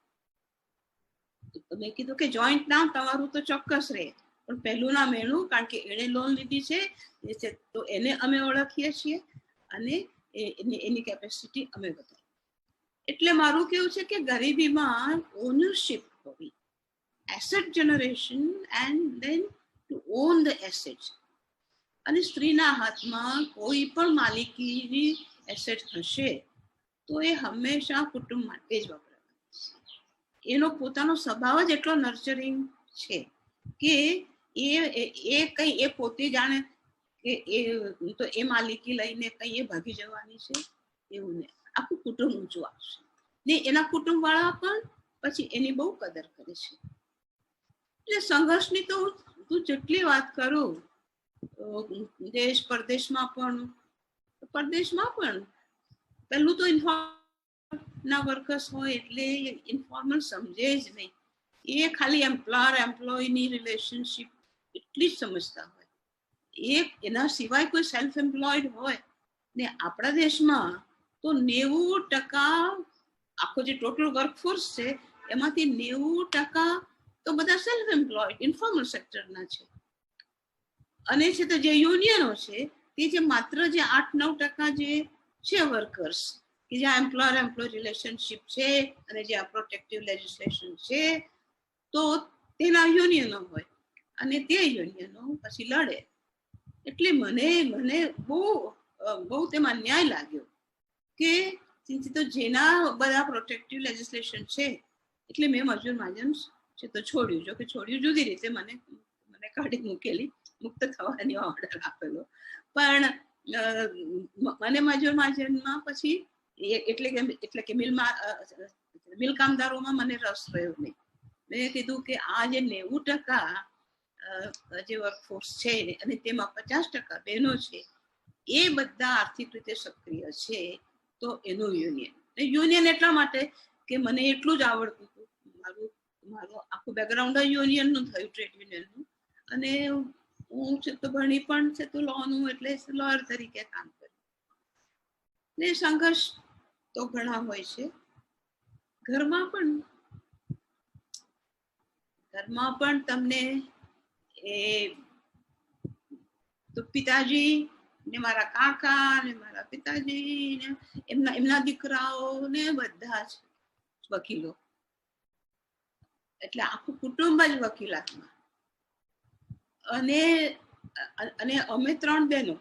તો મેં કીધું કે જોઈન્ટ નામ તમારું તો ચોક્કસ રહે, પણ પહેલું નામ એનું, કારણ કે એણે લોન લીધી છે તો એને અમે ઓળખીએ છીએ અને એની કેપેસિટી અમે બતાવીએ. એટલે મારું કેવું છે કે ગરીબીમાં ઓનરશિપ હોવી, asset generation and then to own the asset. અને સ્ત્રીના હાથમાં કોઈ પણ માલિકીની એસેટ હશે તો એ હંમેશા કુટુંબ માટે જ વપરાય. એનો પોતાનો સ્વભાવ જ એટલો નર્ચરિંગ છે કે એ પોતે જાણે કે એ માલિકી લઈને કઈ એ ભાગી જવાની છે એવું નહીં. આખું કુટુંબ ઊંચું આવશે ને એના કુટુંબ વાળા પણ પછી એની બહુ કદર કરે છે. એટલે સંઘર્ષની તો તું જેટલી વાત કરું, દેશ પરદેશમાં પણ પહેલું તો ના વર્કર્સ હોય એટલે ઇન્ફોર્મલ સમજે જ નહીં. એ ખાલી એમ્પ્લોયની રિલેશનશિપ એટલી જ સમજતા હોય. એના સિવાય કોઈ સેલ્ફ એમ્પ્લોયડ હોય ને આપણા દેશમાં તો 90% આખો જે ટોટલ વર્કફોર્સ છે એમાંથી 90% તો બધા સેલ્ફ એમ્પ્લોયડ ઇન્ફોર્મલ સેક્ટરના છે. અને છે તો જે યુનિયનો છે કે જે માત્ર જે 8-9% જે છે વર્કર્સ, કે જ્યાં એમ્પ્લોયર રિલેશનશિપ છે અને જ્યાં પ્રોટેક્ટિવ લેજિસ્લેશન છે, તો તેના યુનિયનો હોય અને તે યુનિયનો પછી લડે. એટલે મને બહુ તેમાં ન્યાય લાગ્યો કે તો જેના બધા પ્રોટેક્ટિવ લેજિસ્લેશન છે એટલે મેં મજૂર મહાજન છે તો છોડ્યું. જો કે છોડ્યું જુદી રીતે, મને કાઢી મૂકેલી, મુક્ત થવાની ઓર્ડર આપેલો, પણ મને મજૂર મહાજનમાં પછી એટલે કે મિલ કામદારોમાં મને રસ રહ્યો નહીં. મેં કીધું કે આ જે 90% જે વર્કફોર્સ છે અને તેમાં 50% બહેનો છે, એ બધા આર્થિક રીતે સક્રિય છે, તો એનું યુનિયન એટલા માટે કે મને એટલું જ આવડતું હતું. મારું આખું બેકગ્રાઉન્ડ યુનિયનનું થયું, ટ્રેડ યુનિયનનું, અને હું છે તો ભણી પણ છે તો લોનું, એટલે લોયર તરીકે કામ કર્યું. ને સંઘર્ષ તો ઘણા હોય છે. ઘરમાં પણ તમને તો પિતાજી ને મારા કાકા ને મારા પિતાજી ને એમના દીકરાઓ ને બધા જ વકીલો, એટલે આખું કુટુંબ જ વકીલાતમાં. અને અમે 3 બહેનો,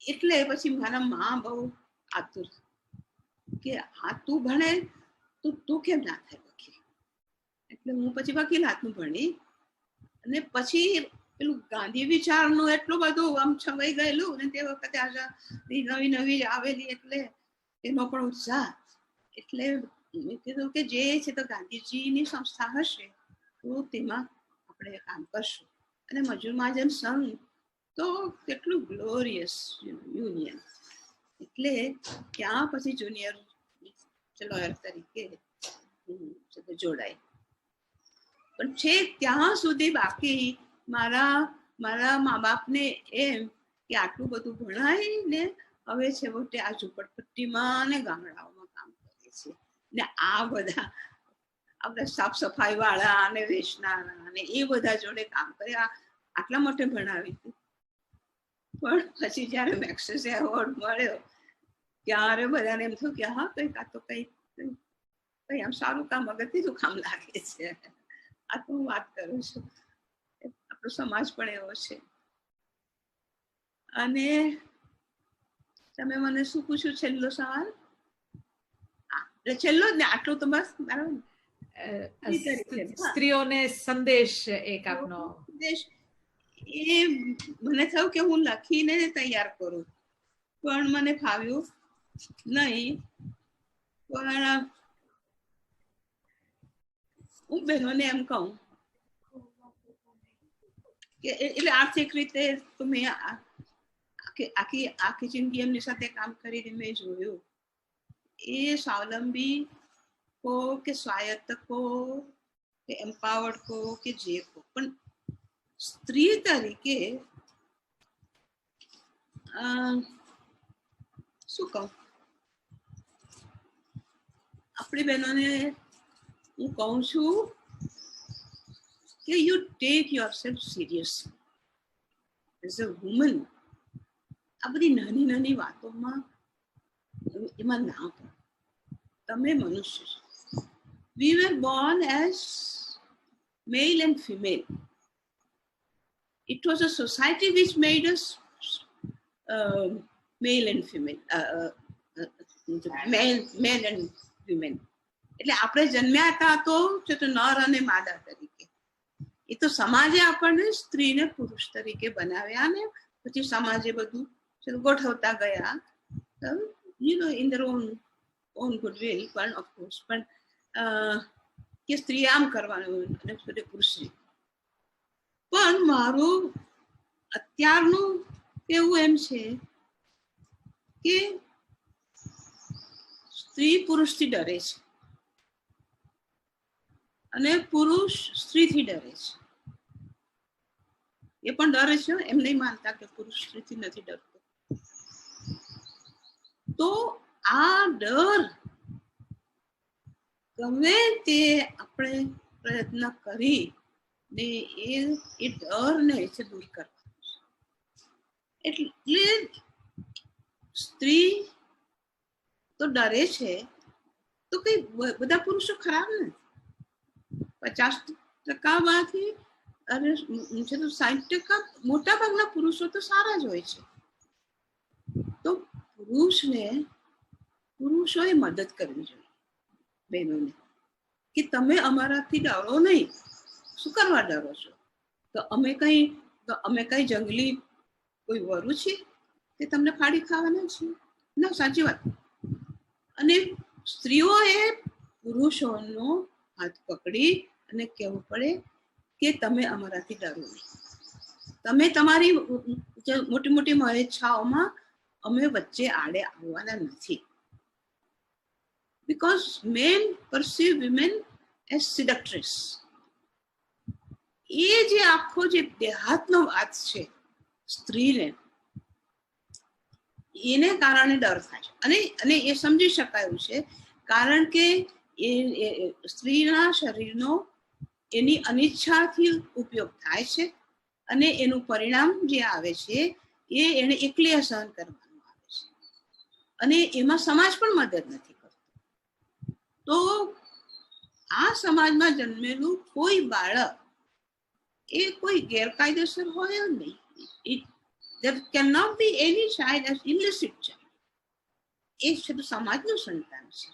એટલે પછી મારા માં બહુ આતુર કે આ તું ભણે તો તું કેમ ના થાય વકીલ. એટલે હું પછી વકીલાતનું ભણી, અને પછી પેલું ગાંધી વિચારનું એટલું બધું આમ છવાઈ ગયેલું ને તે વખતે નવી આવેલી, એટલે એનો પણ ઉત્સાહ. એટલે મેં કીધું કે જે છે તો ગાંધીજીની સંસ્થા હશે તો તેમાં આપણે કામ કરશું. અને મજૂર મહાજન સંઘ તો કેટલું ગ્લોરિયસ યુનિયન, એટલે ત્યાં પછી જુનિયર લોયર તરીકે જોડાય. પણ છે ત્યાં સુધી બાકી મારા મા બાપને એમ કે આટલું બધું ભણાઈને હવે છેવટે આ ઝુંપડપટ્ટીમાં ને ગામડાઓમાં કામ કરે છે, ને આ બધા સાફ સફાઈ વાળા અને વેચનારા અને એ બધા જોડે કામ કરે, આટલા માટે ભણાવી હતી. પણ પછી જયારે મેક્સેસે એવોર્ડ મળ્યો ત્યારે બધાને એમ થયું કે હા કંઈક આ તો કઈ આમ સારું કામ, અગત્યનું કામ લાગે છે. આ તો હું વાત કરું છું, આપણો સમાજ પણ એવો છે. અને તમે મને શું પૂછ્યું છેલ્લો સવાલ? છેલ્લો જ ને, આટલું તો બસ બરાબર. સ્ત્રીઓને સંદેશ એક આપનો. એ મને થયું કે હું લખીને તૈયાર કરું, પણ મને ફાવ્યું નહીં. પણ હું બહેનોને એમ કહું કે એટલે આર્થિક રીતે તો મેં આખી જિંદગી એમની સાથે કામ કરીને મેં જોયું, એ સ્વાવલંબી કો કે સ્વાયત્ત કો કે એમ્પાવર્ડ કો કે જે કો, પણ સ્ત્રી તરીકે શું કહું, આપણી બહેનોને હું કહું છું કે you take yourself serious as a woman. આ બધી નાની નાની વાતોમાં એમાં ના પડો. તમે મનુષ્ય છો. We were born as male and female. It was a society which made us male and female, men and women. એટલે આપણે જન્મ્યા હતા તો નર અને માદા તરીકે, એ તો સમાજે આપણને સ્ત્રીને પુરુષ તરીકે બનાવ્યા, ને પછી સમાજે બધું ગોઠવતા ગયા, ઇન ધેર ઓન ગુડવિલ. પણ ઓફકોર્સ પણ કે સ્ત્રી આમ કરવાનું અને પુરુષ. પણ મારું અત્યારનું કેવું એમ છે કે સ્ત્રી પુરુષથી ડરે છે અને પુરુષ સ્ત્રીથી ડરે છે. એ પણ ડરે છે, એમ નહીં માનતા કે પુરુષ સ્ત્રીથી નથી ડરતો. તો આ ડર ગમે તે આપણે પ્રયત્ન કરી ને એ ડરને દૂર કરવાનો છે. એટલે સ્ત્રી તો ડરે છે, તો કઈ બધા પુરુષો ખરાબ નથી. 50% માંથી અને 60% મોટા ભાગના પુરુષો તો સારા જ હોય છે. તો પુરુષોએ મદદ કરવી જોઈએ બહેનોને, કે તમે અમારાથી ડરો નહીં. શું કરવા ડરો છો? તો અમે કઈ જંગલી કોઈ વરુ છીએ કે તમને ફાડી ખાવાના છીએ? ના, સાચી વાત. અને સ્ત્રીઓએ પુરુષોનો હાથ પકડી અને કહેવું પડે કે તમે અમારાથી ડરો નહીં. તમે તમારી મોટી મોટી મહેચ્છાઓમાં અમે વચ્ચે આડે આવવાના નથી. Because men perceive women as seductress. એ જે આખો જે દેહાતનો વાત છે સ્ત્રીને, એને કારણે ડર થાય છે. અને એ સમજી શકાયું છે, કારણ કે સ્ત્રીના શરીરનો એની અનિચ્છાથી ઉપયોગ થાય છે અને એનું પરિણામ જે આવે છે એ એને એકલી સહન કરવાનું આવે છે, અને એમાં સમાજ પણ મદદ નથી કરતો. તો આ સમાજમાં જન્મેલું કોઈ બાળક એ કોઈ ગેરકાયદેસર હોય જ નહીં. There cannot be any child as illicit child. એ છે તો સમાજનું સંતાન છે.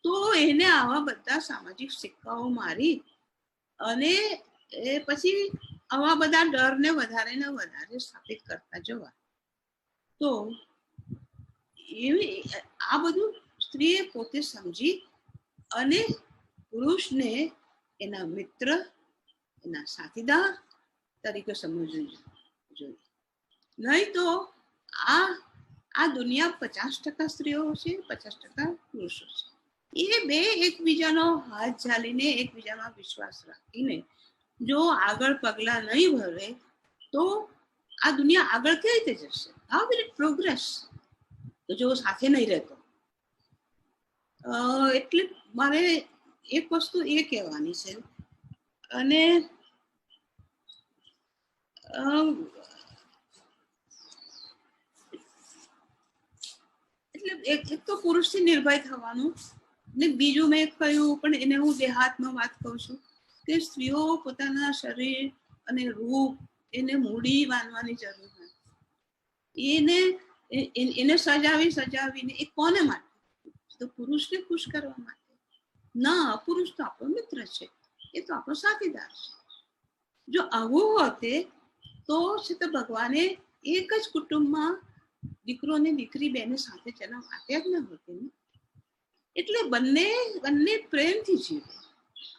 તો એને આવા બધા સામાજિક સિક્કાઓ મારી અને પછી આવા બધા ડરને વધારે ને વધારે સ્થાપિત કરતા જવા. તો આ બધું સ્ત્રીએ પોતે સમજી અને પુરુષને એના મિત્ર, એના સાથીદાર તરીકે સમજવું જોઈએ. નહીં તો આ દુનિયા 50% સ્ત્રીઓ છે, 50% પુરુષો છે. એ બે એકબીજાનો હાથ ઝાલીને, એકબીજામાં વિશ્વાસ રાખીને જો આગળ પગલા નહીં ભરે તો આ દુનિયા આગળ કેવી રીતે જશે? How will it progress? તો જો સાથે નહીં રહેતો. એટલે મારે એક વસ્તુ એ કહેવાની છે, અને એટલે એક તો પુરુષથી નિર્ભય થવાનું, ને બીજું મેં કહ્યું પણ એને હું દેહાતમાં વાત કહું છું કે સ્ત્રીઓ પોતાના શરીર અને રૂપ એને મૂડી બાંધવાની જરૂર નથી. એને સજાવીને એ કોને માટે? તો પુરુષને ખુશ કરવા માટે ના. પુરુષ તો આપણો મિત્ર છે, એ તો આપણો સાથીદાર છે. જો આવું હોતે તો છે તો ભગવાને એક જ કુટુંબમાં દીકરો ને દીકરી બેને સાથે જન્મ આપ્યા જ ન હોતી. એટલે બંને પ્રેમથી જીવે.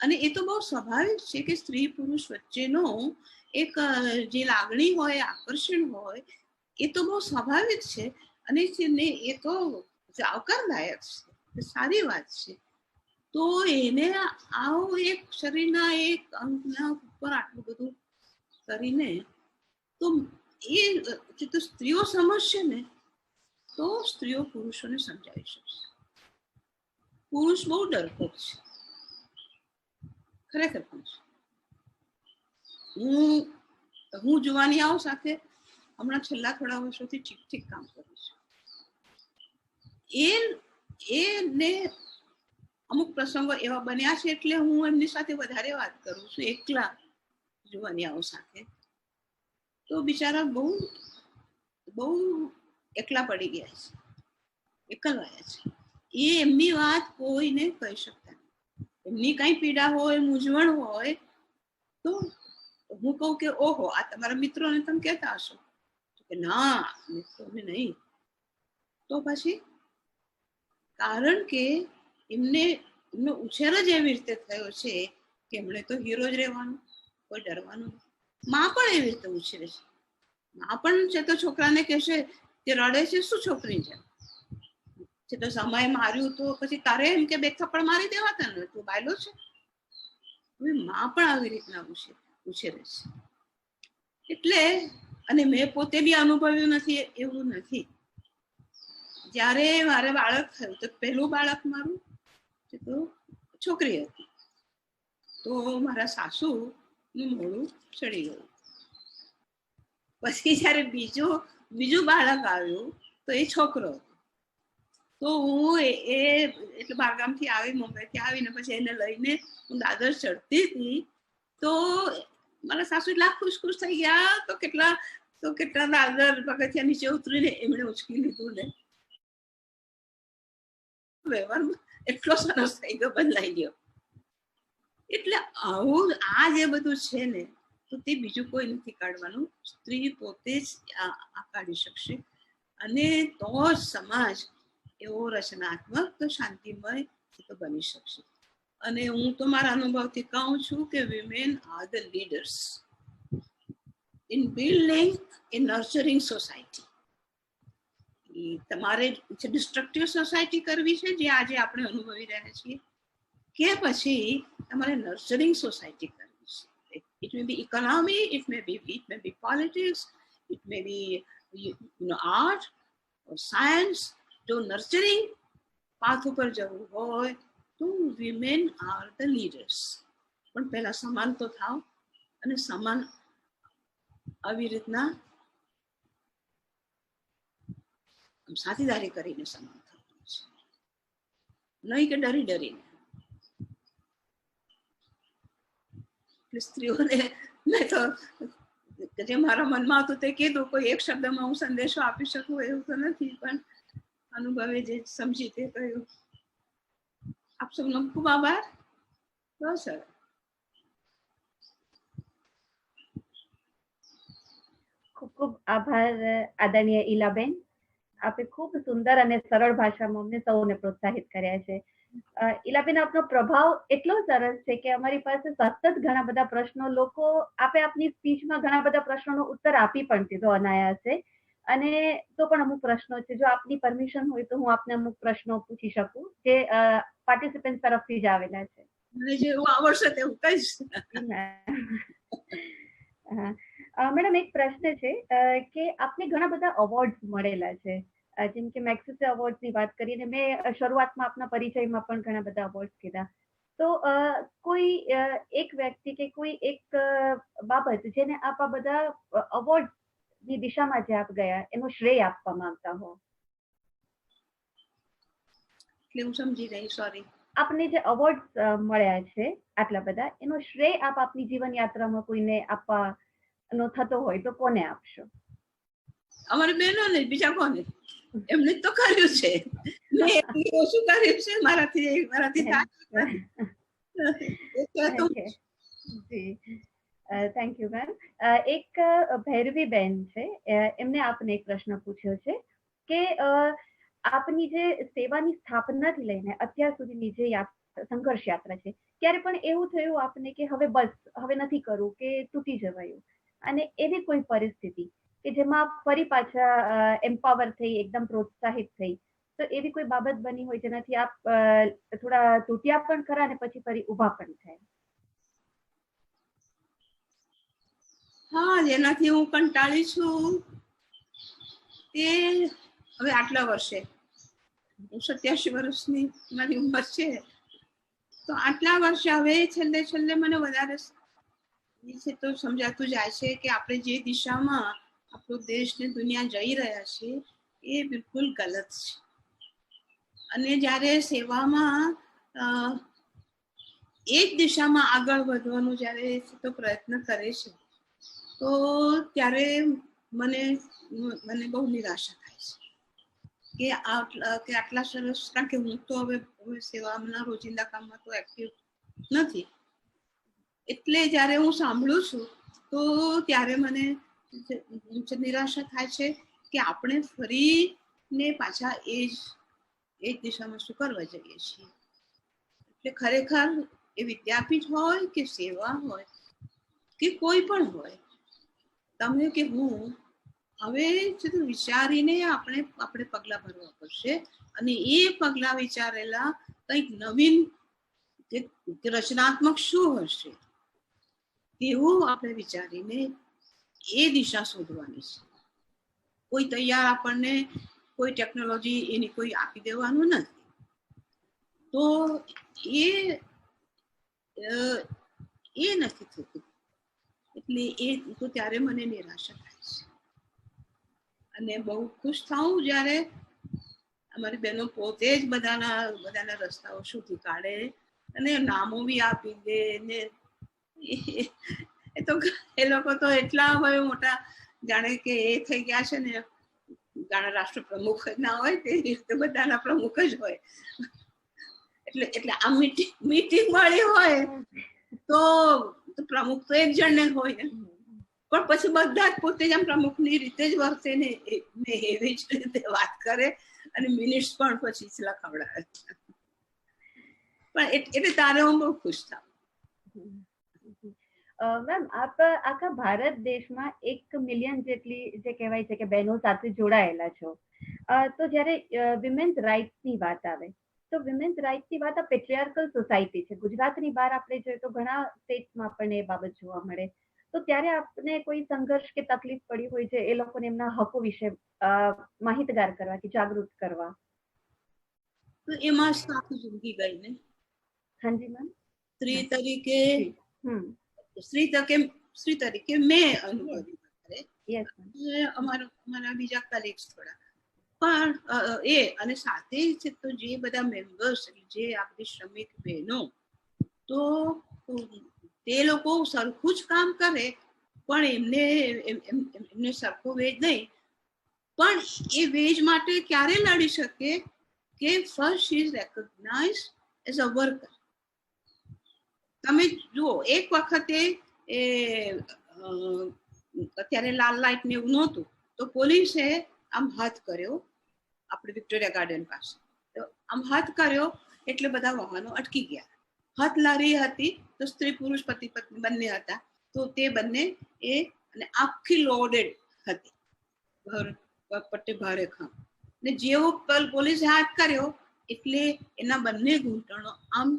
અને એ તો બહુ સ્વાભાવિક છે કે સ્ત્રી પુરુષ વચ્ચેનો એક જે લાગણી હોય, આકર્ષણ હોય, એ તો બહુ સ્વાભાવિક છે. અને એ તો આવકારદાયક છે, સારી વાત છે. તો એને આવો એક શરીરના એક અંગના ઉપર આટલું બધું કરીને તો એ સ્ત્રીઓ સમજશે ને તો સ્ત્રીઓ પુરુષોને સમજાવી શકશે. પુરુષ બહુ ડરપોક છે, ખરેખર પણ છે. હું જુવાનિયાઓ સાથે હમણાં છેલ્લા થોડા વર્ષોથી ઠીક કામ કરું છું. એને અમુક પ્રસંગો એવા બન્યા છે એટલે હું એમની સાથે વધારે વાત કરું છું, એકલા જુવાનિયાઓ સાથે. તો બિચારા બહુ એકલા પડી ગયા છે, એકલવાયા છે. એ એમની વાત કોઈને કહી શકતા નહીં. એમની કઈ પીડા હોય, મૂંઝવણ હોય તો હું કહું કે ઓહો, આ તમારા મિત્રોને તમે કહેતા હશો? કે ના, મિત્રોને નહીં. તો પછી કારણ કે એમનો ઉછેર જ એવી રીતે થયો છે કે એમણે તો હીરો જ રહેવાનું, કોઈ ડરવાનું. માં પણ એવી રીતે ઉછેરે છે. માં પણ છે તો છોકરાને કહેશે કે રડે છે શું છોકરી છે તો સમય માર્યું તો પછી તારે એમ કે બે થપ્પડ મારી દેવાતા ને, તું બાયલો છે. માં પણ આવી રીતના ઉછેરે છે. એટલે અને મેં પોતે બી અનુભવ્યું નથી એવું નથી. જ્યારે મારે બાળક થયું તો પહેલું બાળક મારું તો છોકરી હતી, તો મારા સાસુ નું મોઢું ચડી ગયું. પછી જયારે બીજો બીજું બાળક આવ્યું તો એ છોકરો હતો. તો હું એટલે બારગામથી આવી, મુંબઈથી આવીને પછી એને લઈને હું દાદર ચડતી હતી. તો મારા સાસુ એટલા ખુશ થઈ ગયા. તો કેટલા દાદર પગથિયા નીચે ઉતરીને એમણે ઉચકી લીધું ને વ્યવહાર એટલો સરસ થઈ ગયો, બદલાઈ ગયો. એટલે આવું આ જે બધું છે ને, તો તે બીજું કોઈ નથી કાઢવાનું, સ્ત્રી પોતે જ આ કાઢી શકશે. અને તો જ સમાજ એવો રચનાત્મક તો શાંતિમય તો બની શકશે. અને હું તો મારા અનુભવથી કહું છું કે women are the leaders in building a nurturing society. તમારે ડિસ્ટ્રક્ટિવ સોસાયટી કરવી છે જે આજે આપણે અનુભવી રહ્યા છીએ, કે પછી તમારે નર્ચરિંગ સોસાયટી કરવી છે? It may be economy, it may be politics, it may be art or science. જો નર્ચરિંગ પાથ ઉપર જવું હોય તો વિમેન આર ધ લીડર્સ. પણ પહેલા સમાન તો થાવ, અને સમાન આવી રીતના સાથીદારી કરીને સમાન થતું છે, નહીં કે ડરીને. સ્ત્રીઓને મેં તો જે મારા મનમાં હતું તે કીધું. કોઈ એક શબ્દમાં હું સંદેશો આપી શકું એવું તો નથી, પણ અનુભવે જે સમજી તે કહ્યું. આપ સૌનો ખૂબ આભાર. બહુ સરસ. ખૂબ આભાર આદરણીય ઈલાબેન. આપે ખૂબ સુંદર અને સરળ ભાષામાં અમને સૌને પ્રોત્સાહિત કર્યા છે. ઈલાબેન, આપનો પ્રભાવ એટલો સરસ છે કે અમારી પાસે સતત ઘણા બધા પ્રશ્નો, લોકો આપે આપની સ્પીચમાં ઘણા બધા પ્રશ્નોનો ઉત્તર આપી પણ દીધો અનાયાસે. અને તો પણ અમુક પ્રશ્નો છે, જો આપની પરમિશન હોય તો હું આપને અમુક પ્રશ્નો પૂછી શકું જે પાર્ટિસિપન્ટ તરફથી જ આવેલા છે. જેવું આવડશે તેવું કહીશ. મેડમ, એક પ્રશ્ન છે કે આપને ઘણા બધા અવોર્ડ મળેલા છે, જેમ કે મેક્સેસે અવોર્ડની વાત કરીને મેં શરૂઆતમાં આપના પરિચયમાં પણ ઘણા બધા અવોર્ડ કીધા. તો કોઈ એક વ્યક્તિ કે કોઈ એક બાબત જેને આપ આ બધા અવોર્ડની દિશામાં જે આપ ગયા એનો શ્રેય આપવા માંગતા હો? હું સમજી રહી, સોરી. આપને જે અવોર્ડ મળ્યા છે આટલા બધા, એનો શ્રેય આપ આપની જીવન યાત્રામાં કોઈને આપવાનો થતો હોય તો કોને આપશો? અમારી બહેનો ને, બીજા કોને? એમને તો કર્યું છે, ઓછું કર્યું છે મારાથી થેન્ક યુ મેમ. એક ભૈરવી બેન છે, એમને આપને એક પ્રશ્ન પૂછ્યો છે કે આપની જે સેવાની સ્થાપનાથી લઈને અત્યાર સુધીની જે સંઘર્ષ યાત્રા છે, ક્યારે પણ એવું થયું આપને કે હવે નથી કરવું, કે તૂટી જવાયું, અને એવી કોઈ પરિસ્થિતિ કે જેમાં ફરી પાછા એમ્પાવર થઈ, એકદમ પ્રોત્સાહિત થઈ, તો એવી કોઈ બાબત બની હોય જેનાથી આપ થોડા તૂટ્યા પણ ખરા અને પછી ફરી ઉભા પણ થયા? હા, જેનાથી હું કંટાળી છું તે હવે આટલા વર્ષે, 87 વર્ષની મારી ઉંમર છે, તો આટલા વર્ષે હવે છેલ્લે મને વધારે તો સમજાતું જાય છે કે આપણે જે દિશામાં આપણો દેશ ને દુનિયા જઈ રહ્યા છે એ બિલકુલ ગલત છે. અને જ્યારે સેવામાં એક દિશામાં આગળ વધવાનો જ્યારે તો પ્રયત્ન કરે છે, તો ત્યારે મને બહુ નિરાશા થાય છે કે આટલા સરસ, કારણ કે હું તો હવે સેવાના રોજિંદા કામમાં તો એક્ટિવ નથી, એટલે જ્યારે હું સાંભળું છું તો ત્યારે મને નિરાશા થાય છે કે આપણે ફરીને પાછા એ જ દિશામાં શું કરવા જઈએ છીએ. એટલે ખરેખર એ વિદ્યાપીઠ હોય કે સેવા હોય કે કોઈ પણ હોય, તમે કે હું હવે વિચારીને આપણે પગલા ભરવા પડશે, અને એ પગલા વિચારેલા કંઈક નવીન રચનાત્મક શું હશે તેવું આપણે વિચારીને એ દિશા શોધવાની છે. કોઈ તૈયાર આપણને કોઈ ટેકનોલોજી એની કોઈ આપી દેવાનું નથી, તો એ નથી થતું. એટલે એ તો ત્યારે મને નિરાશા થાય છે. અને બહુ ખુશ થાઉં જ્યારે અમારી બહેનો પોતે જ બધાના રસ્તાઓ શોધી કાઢે અને નામો બી આપી દે ને એ તો એ લોકો તો એટલા હવે મોટા જાણે કે એ થઈ ગયા છે ને, જાણે રાષ્ટ્ર પ્રમુખ ના હોય તે રીતે બધાના પ્રમુખ જ હોય. એટલે આ મીટિંગ મળી હોય તો પ્રમુખ તો એક જણ ને હોય ને, પણ પછી બધા જ પોતે જ આમ પ્રમુખની રીતે જ વર્તે ને એવી જ રીતે વાત કરે અને મિનિટ્સ પણ પછી લખાવડાવે. પણ એટલે તારે હું બહુ ખુશ થાઉં. મેમ આપ આખા ભારત દેશમાં 1 મિલિયન જેટલી જે કહેવાય છે કે બહેનો સાથે જોડાયેલા છો, તો જ્યારે વિમેન્સ રાઇટ્સની વાત આવે તો વિમેન્સ રાઇટ્સની વાત આ પેટ્રિયાર્કલ સોસાયટી છે. ગુજરાતની બહાર આપણે જોઈએ તો ઘણા સ્ટેટ્સમાં આપણને એ બાબત જોવા મળે. તો ત્યારે આપને કોઈ સંઘર્ષ કે તકલીફ પડી હોય છે એ લોકોને એમના હકો વિશે માહિતગાર કરવા કે જાગૃત કરવા? તો એમાં જ આખી જિંદગી ગઈ ને. હાજી મેમ. સ્ત્રી તરીકે મેં અનુભવ્યું. અમારા બીજા કલીગ્સ થોડા પણ એ અને સાથે છે તો જે બધા મેમ્બર્સ જે આપણી શ્રમિક બહેનો, તો તે લોકો સરખું જ કામ કરે પણ એમને સરખો વેજ નહીં, પણ એ વેજ માટે ક્યારે લડી શકે કે first she is recognised as a worker. તમે જુઓ, એક વખતે અત્યારે લાલ લાઇટ ને એવું નહોતું તો પોલીસે આમ હાથ કર્યો આપણે વિક્ટોરિયા ગાર્ડન પાસે, તો આમ હાથ કર્યો એટલે બધા વાહનો અટકી ગયા. હાથ લારી હતી તો સ્ત્રી પુરુષ પતિ પત્ની બંને હતા, તો તે બંને એ અને આખી લોડેડ હતી પટ્ટે ભારે ખામ, ને જેવો પોલીસે હાથ કર્યો એટલે એના બંને ઘૂંટણો આમ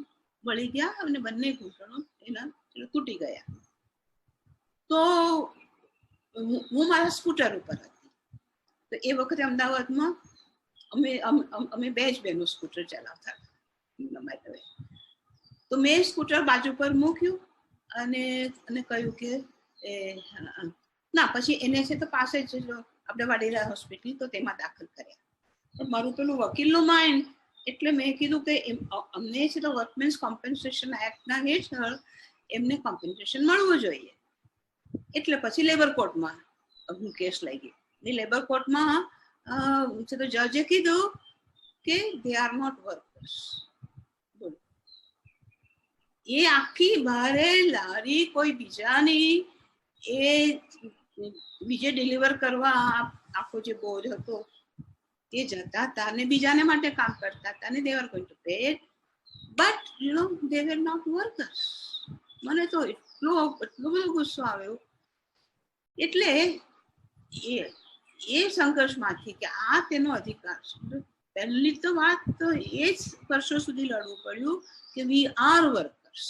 વળી ગયા અને બંને ઘૂંટણો એના તૂટી ગયા. તો હું મારા સ્કૂટર ઉપર હતી. તો એ વખતે અમદાવાદમાં અમે બે જ બહેનો સ્કૂટર ચલાવતા હતા. તો મેં સ્કૂટર બાજુ પર મૂક્યું અને કહ્યું કે ના, પછી એને છે તો પાસે જ આપણે વાડીરા હોસ્પિટલ તો તેમાં દાખલ કર્યા. પણ મારું પેલું વકીલનું માઇન્ડ, એટલે મેં કીધું કે અમને છે તો વર્કમેન્સ કોમ્પન્સેશન એક્ટના હેઠળ એમને કોમ્પન્સેશન મળવું જોઈએ. એટલે પછી લેબર કોર્ટમાં હું કેસ લઈ ગઈ. લેબર કોર્ટમાં છે તો જજે કીધું કે દે આર નોટ વર્કર્સ. એ આખી ભારે લારી કોઈ બીજાની એ બીજે ડિલિવર કરવા આખો જે બોજ હતો એ જતા હતા ને બીજાને માટે કામ કરતા હતા ને they were going to pay, but they were not workers. મને તો એટલો બધો ગુસ્સો આવ્યો. એટલે એ સંઘર્ષમાંથી કે આ તેનો અધિકાર છે. પહેલી તો વાત તો એ જ વર્ષો સુધી લડવું પડ્યું કે વી આર વર્કર્સ.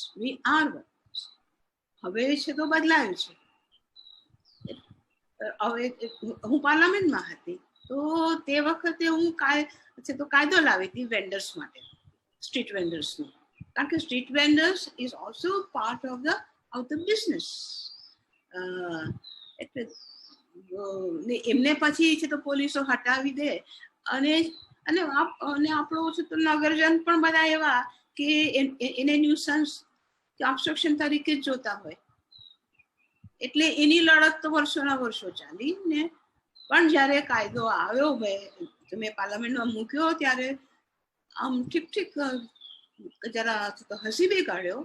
હવે છે તો બદલાયું છે. હવે હું પાર્લામેન્ટમાં હતી તો તે વખતે હું કાયદો લાવી હતી વેન્ડર્સ માટે, સ્ટ્રીટ વેન્ડર્સનો. કારણ કે street vendors is also part of the business. એટલે એમને પછી છે તો પોલીસો હટાવી દે અને આપણો છે તો નગરજન પણ બધા એવા કે એને ન્યુસન્સ કે ઓબ્સ્ટ્રક્શન તરીકે જ જોતા હોય. એટલે એની લડત તો વર્ષોના વર્ષો ચાલી ને. પણ જયારે કાયદો આવ્યો મેં પાર્લામેન્ટમાં મૂક્યો ત્યારે આમ ઠીક જરા તો હસી બી કાઢ્યો,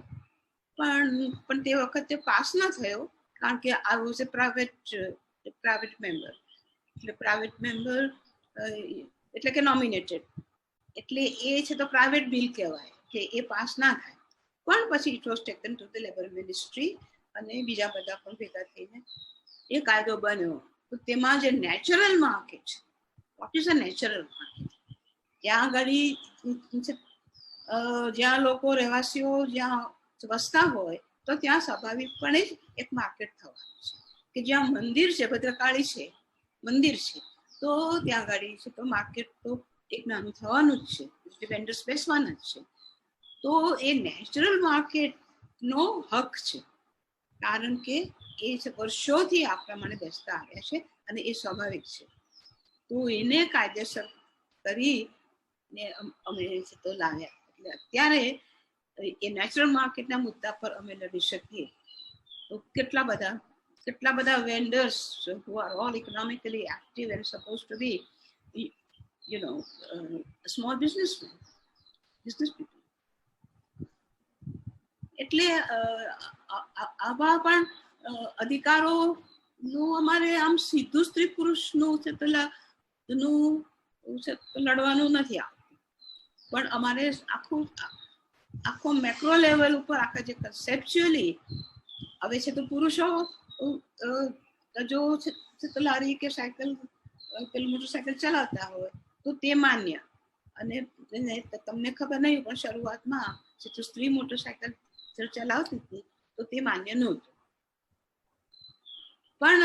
પણ તે વખતે પાસ ના થયો કારણ કે આ વોઝ એ પ્રાઇવેટ મેમ્બર. એટલે પ્રાઇવેટ મેમ્બર એટલે કે નોમિનેટેડ, એટલે એ છે તો પ્રાઇવેટ બિલ કહેવાય કે એ પાસ ના થાય. પણ પછી it was taken to the labour ministry અને બીજા બધા પણ ભેગા થઈને એ કાયદો બન્યો. તો તેમાં જે natural market, what is a natural market? ત્યાં આગળ જ્યાં લોકો રહેવાસીઓ જ્યાં વસતા હોય તો ત્યાં સ્વાભાવિકપણે જ એક માર્કેટ થવાનું છે. કે જ્યાં મંદિર છે, ભદ્રકાળી છે, મંદિર છે, તો ત્યાં આગળ છે તો માર્કેટ તો એક નાનું થવાનું જ છે, વેન્ડર્સ બેસવાના જ છે. તો એ નેચરલ માર્કેટનો હક છે કારણ કે એ વર્ષોથી આ પ્રમાણે બેસતા આવ્યા છે અને એ સ્વાભાવિક છે. તો એને કાયદેસર કરીને અમે છે તો લાવ્યા. એટલે અત્યારે એ નેચરલ માર્કેટના મુદ્દા પર અમે લડી શકીએ. તો કેટલા બધા vendors who are all economically active and supposed to be small business people. એટલે આવા પણ અધિકારો નું અમારે આમ સીધું સ્ત્રી પુરુષનું છે પેલા લડવાનું નથી આવતું, પણ અમારે આખો મેક્રો લેવલ ઉપર આખા જે કન્સેપ્ચ્યુઅલી હવે છે તો પુરુષો જો છે લારી કે સાયકલ પેલું મોટરસાયકલ ચલાવતા હોય તો તે માન્ય, અને તમને ખબર નહીં પણ શરૂઆતમાં છે તો સ્ત્રી મોટરસાયકલ ચલાવતી હતી તો તે માન્ય નહોતું. પણ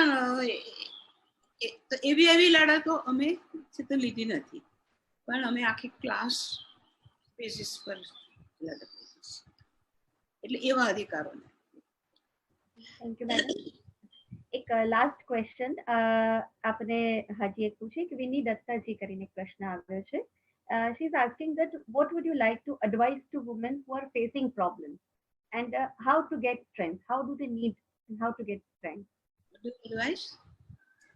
એવી લડતો અમે છે તો લીધી નથી, પણ અમે આખી ક્લાસ બેસિસ પર લડત લીધી. એટલે એવા અધિકારોને. Thank you madam. એક લાસ્ટ ક્વેશ્ચન આપને હાજી એક પૂછે કે વિની દત્તાજી કરીને પ્રશ્ન આવ્યો છે. she is asking that what would you like to advise to women who are facing problems and how to get strength, how do they need and how to get strength? Advice?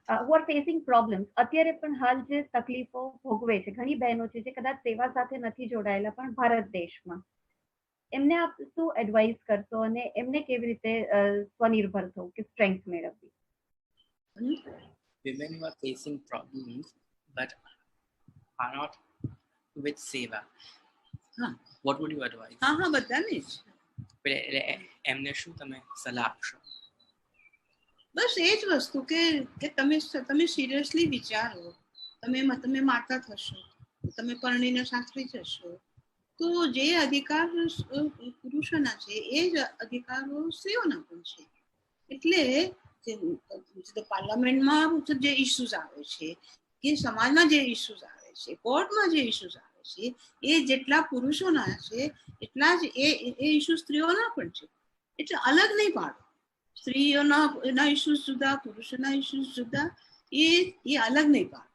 who are facing problems, અત્યારે પણ હાલ જે તકલીફો ભોગવે છે, ઘણી બહેનો છે જે કદાચ સેવા સાથે નથી જોડાયેલા પણ ભારત દેશમાં, એમને આપ શું એડવાઇસ કરશો અને એમને કેવી રીતે સ્વનિર્ભર થવું કે સ્ટ્રેન્થ મેળવવી? Women who are facing problems but are not with seva, what would you advise? હા બધાને જ એમને શું તમે સલાહ આપશો? બસ એ જ વસ્તુ કે તમે સિરિયસલી વિચારો, તમે માતા થશો, તમે પરણીને સાસરી જશો, તો જે અધિકાર પુરુષોના છે એ જ અધિકારો સ્ત્રીઓના પણ છે. એટલે પાર્લામેન્ટમાં જે ઇસ્યુઝ આવે છે કે સમાજમાં જે ઇસ્યુઝ આવે છે, કોર્ટમાં જે ઇસ્યુઝ આવે છે, એ જેટલા પુરુષોના છે એટલા જ એ ઇસ્યુ સ્ત્રીઓના પણ છે. એટલે અલગ નહીં પાડો. સ્ત્રીઓના ઇસ્યુઝ જુદા, પુરુષોના ઇસ્યુઝ જુદા, એ અલગ નહીં પાડો.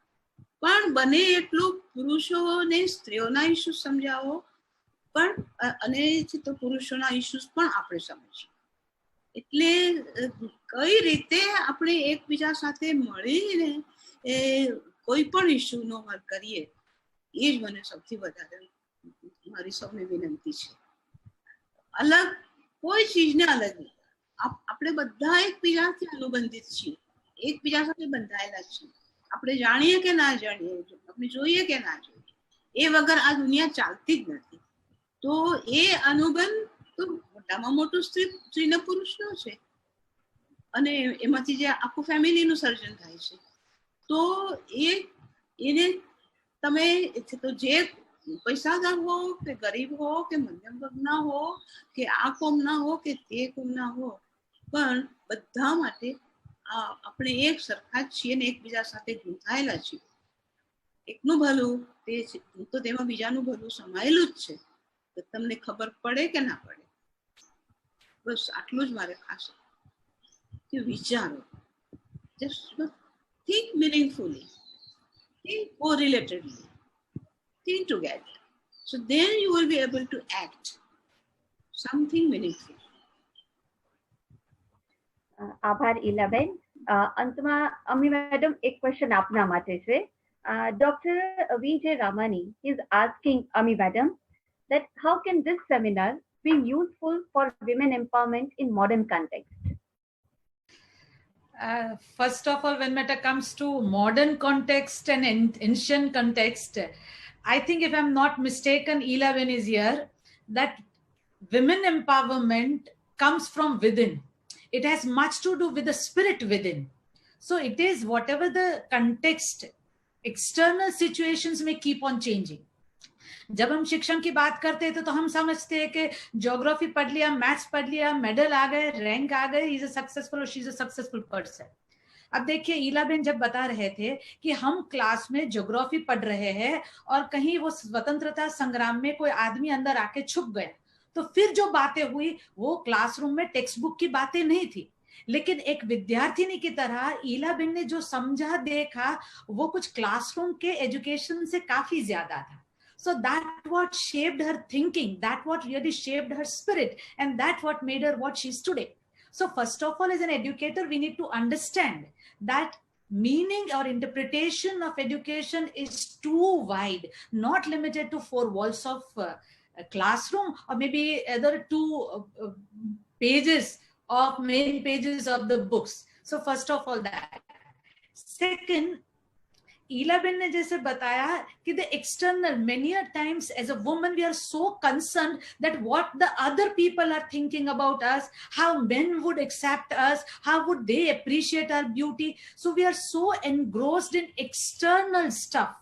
પણ બને એટલું પુરુષોને સ્ત્રીઓના ઇસ્યુઝ સમજાવો પણ અને તો પુરુષોના ઇસ્યુઝ પણ આપણે સમજીએ. એટલે કઈ રીતે આપણે એકબીજા સાથે મળીને કોઈ પણ ઇસ્યુનો હલ કરીએ, એ જ મને સૌથી વધારે મારી સૌને વિનંતી છે. અલગ કોઈ ચીજને અલગ નહીં. આપણે બધા એકબીજાથી અનુબંધિત છીએ, એકબીજા સાથે બંધાયેલા છીએ. આપણે જાણીએ કે ના જાણીએ, આપણે જોઈએ કે ના જોઈએ, એ વગર આ દુનિયા ચાલતી જ નથી. તો એ અનુબંધ તો મોટામાં મોટું સ્ત્રી ને પુરુષનો છે, અને એમાંથી જે આખું ફેમિલીનું સર્જન થાય છે. તો એને તમે તો જે પૈસાદાર હો કે ગરીબ હો કે મધ્યમ વર્ગના હો કે આ કોમના હો કે તે કોમના હો, પણ બધા માટે આપણે એક સરખા જ છીએ ને એકબીજા સાથે ગૂંથાયેલા છીએ. એકનું ભલું તે તો તેમાં બીજાનું ભલું સમાયેલું જ છે. તો તમને ખબર પડે કે ના પડે, બસ આટલું જ મારે ખાસ કે વિચારો. Just think meaningfully, think correlatedly, think together. So then you will be able to act something meaningful. આભાર ઈલાબેન. અંતમાં અમી મેડમ એક ક્વેશ્ચન આપના માટે છે. Doctor V J. Ramani is asking Ami madam that how can this seminar be useful for women empowerment in modern context? First of all, when matter comes to modern context and ancient context, I think if I'm not mistaken, Elaben is here, that women empowerment comes from within. It has much to do with the spirit within. So it is whatever the context, external situations may keep on changing. जब हम शिक्षण की बात करते हैं तो हम समझते हैं कि ज्योग्राफी पढ़ लिया, मैथ्स पढ़ लिया, मेडल आ गए, रैंक आ गए, इज अ सक्सेसफुल और she is a successful person. अब देखिए ईलाबेन जब बता रहे थे कि हम क्लास में ज्योग्राफी पढ़ रहे हैं और कहीं वो स्वतंत्रता संग्राम में कोई आदमी अंदर आके छुप गया, तो फिर जो बातें हुई वो क्लासरूम में टेक्स्ट बुक की बातें नहीं थी. लेकिन एक विद्यार्थिनी की तरह ईलाबेन ने जो समझा देखा वो कुछ क्लासरूम के एजुकेशन से काफी ज्यादा था. So that what shaped her thinking, that what really shaped her spirit, and that what made her what she is today. So first of all, as an educator, we need to understand that meaning or interpretation of education is too wide, not limited to four walls of a classroom or maybe other two pages of main pages of the books. So first of all that. Second, ईलाबेन ने जैसे बताया कि the external, many a times as a woman we are so concerned that what the other people are thinking about us, how men would accept us, how would they appreciate our beauty. So we are so engrossed in external stuff,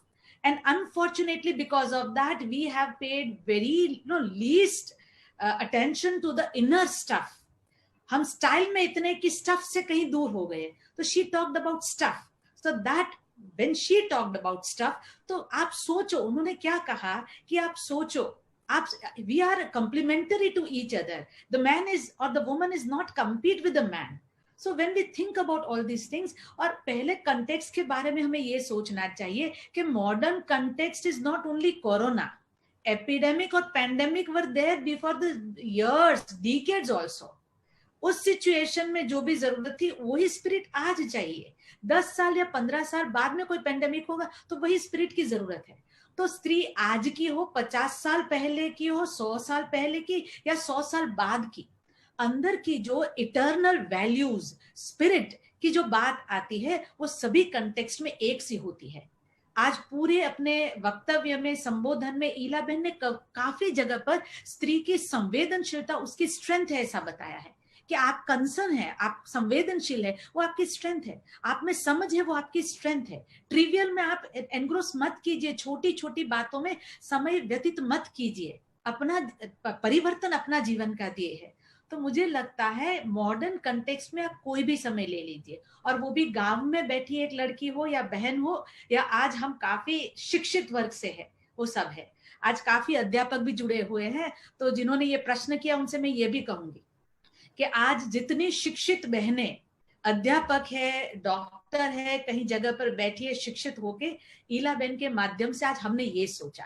and unfortunately because of that we have paid very least attention to the inner stuff. हम style में इतने कि stuff से कहीं दूर हो गए. तो she talked about stuff. So that when she talked about stuff, तो आप सोचो उन्होंने क्या कहा कि आप सोचो, आप we are complementary to each other. The man is or the woman is not compete with the man. So when we think about all these things, और पहले context के बारे में हमें ये सोचना चाहिए कि modern context is not only corona. Epidemic और pandemic were there before the years, decades also. उस सिचुएशन में जो भी जरूरत थी वही स्पिरिट आज चाहिए. 10 साल या 15 साल बाद में कोई पेंडेमिक होगा तो वही स्पिरिट की जरूरत है. तो स्त्री आज की हो, 50 साल पहले की हो, 100 साल पहले की या 100 साल बाद की, अंदर की जो इटर्नल वैल्यूज, स्पिरिट की जो बात आती है वो सभी कंटेक्स्ट में एक सी होती है. आज पूरे अपने वक्तव्य में, संबोधन में ईलाबेन ने काफी जगह पर स्त्री की संवेदनशीलता उसकी स्ट्रेंथ है ऐसा बताया है कि आप कंसर्न है, आप संवेदनशील है, वो आपकी स्ट्रेंथ है. आप में समझ है, वो आपकी स्ट्रेंथ है. ट्रिवियल में आप एनग्रोस मत कीजिए, छोटी छोटी बातों में समय व्यतीत मत कीजिए. अपना परिवर्तन अपना जीवन का दिए है. तो मुझे लगता है मॉडर्न कंटेक्स्ट में आप कोई भी समय ले लीजिए, और वो भी गांव में बैठी एक लड़की हो या बहन हो, या आज हम काफी शिक्षित वर्ग से है, वो सब है. आज काफी अध्यापक भी जुड़े हुए हैं, तो जिन्होंने ये प्रश्न किया उनसे मैं ये भी कहूंगी कि आज जितनी शिक्षित बहनें अध्यापक है, डॉक्टर है, कहीं जगह पर बैठी है शिक्षित होके, ईलाबेन के माध्यम से आज हमने ये सोचा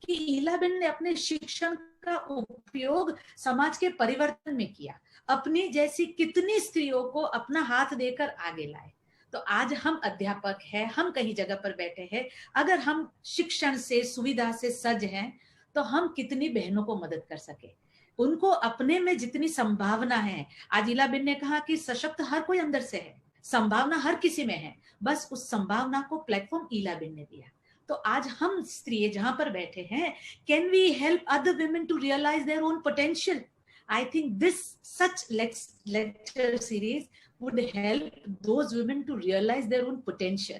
कि ईलाबेन ने अपने शिक्षण का उपयोग समाज के परिवर्तन में किया. अपनी जैसी कितनी स्त्रियों को अपना हाथ देकर आगे लाए. तो आज हम अध्यापक है, हम कहीं जगह पर बैठे हैं, अगर हम शिक्षण से, सुविधा से सज हैं तो हम कितनी बहनों को मदद कर सके. उनको अपने में जितनी संभावना है, आज ईलाबेन ने कहा कि सशक्त हर कोई अंदर से है, संभावना हर किसी में है, बस उस संभावना को प्लेटफॉर्म ईलाबेन ने दिया. तो आज हम स्त्री जहां पर बैठे हैं, can we help other women to realize their own potential? I think this such lecture series would help those women to realize their own potential.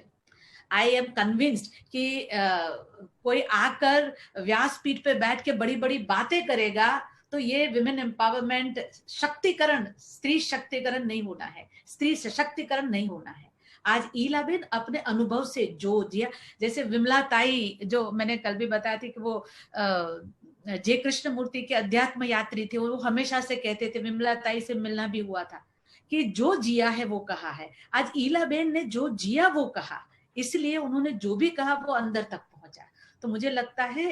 I am convinced कि कोई आकर व्यासपीठ पे बैठ के बड़ी बड़ी बातें करेगा तो ये विमेन एम्पावरमेंट, शक्तिकरण, स्त्री शक्तिकरण नहीं होना है, स्त्री सशक्तिकरण नहीं होना है. आज ईलाबेन अपने अनुभव से जो दिया, जैसे विमला ताई जो मैंने कल भी बताया थी कि वो जय कृष्ण मूर्ति के अध्यात्म यात्री थे, वो हमेशा से कहते थे, विमला ताई से मिलना भी हुआ था, कि जो जिया है वो कहा है. आज ईलाबेन ने जो जिया वो कहा, इसलिए उन्होंने जो भी कहा वो अंदर तक पहुंचा. तो मुझे लगता है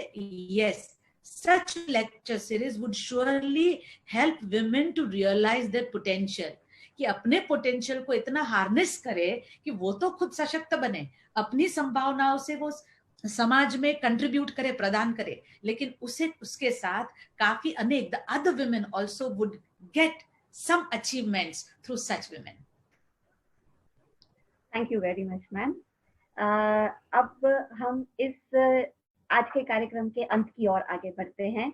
yes, such lecture series would surely help women to realize their potential, कि अपने पोटेंशियल को इतना हार्नेस करे कि वो तो खुद सशक्त बने, अपनी संभावनाओं से वो समाज में कंट्रीब्यूट करे, प्रदान करे, लेकिन उसे उसके साथ काफी अनेक the other women also would get some achievements through such women. Thank you very much, ma'am. अब हम इस आज के कार्यक्रम के अंत की ओर आगे बढ़ते हैं.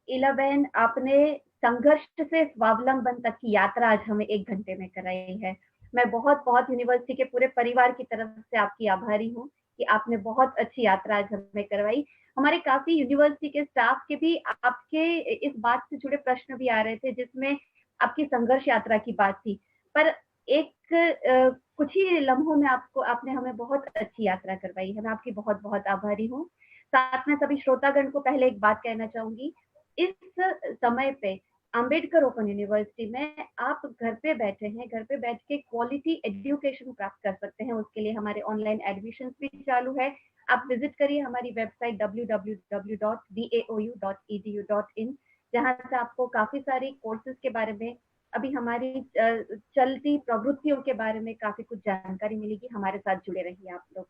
ईलाबेन, आपने संघर्ष से स्वावलंबन तक की यात्रा आज हमें 1 घंटे में कराई है. मैं बहुत बहुत यूनिवर्सिटी के पूरे परिवार की तरफ से आपकी आभारी हूँ कि आपने बहुत अच्छी यात्रा आज हमें करवाई. हमारे काफी यूनिवर्सिटी के स्टाफ के भी आपके इस बात से जुड़े प्रश्न भी आ रहे थे जिसमें आपकी संघर्ष यात्रा की बात थी, पर कुछ ही लम्हों में आपने हमें बहुत अच्छी यात्रा करवाई है. मैं आपकी बहुत बहुत आभारी हूँ. साथ में सभी श्रोतागण को पहले एक बात कहना चाहूंगी, इस समय पे अंबेडकर ओपन यूनिवर्सिटी में आप घर पे बैठे हैं, घर पे बैठ के क्वालिटी एजुकेशन प्राप्त कर सकते हैं। उसके लिए हमारे ऑनलाइन एडमिशन भी चालू है। आप विजिट करिए हमारी वेबसाइट www.daou.edu.in, जहां से आपको काफी सारी कोर्सेज के बारे में, अभी हमारी चलती प्रवृत्तियों के बारे में काफी कुछ जानकारी मिलेगी। हमारे साथ जुड़े रहिए आप लोग।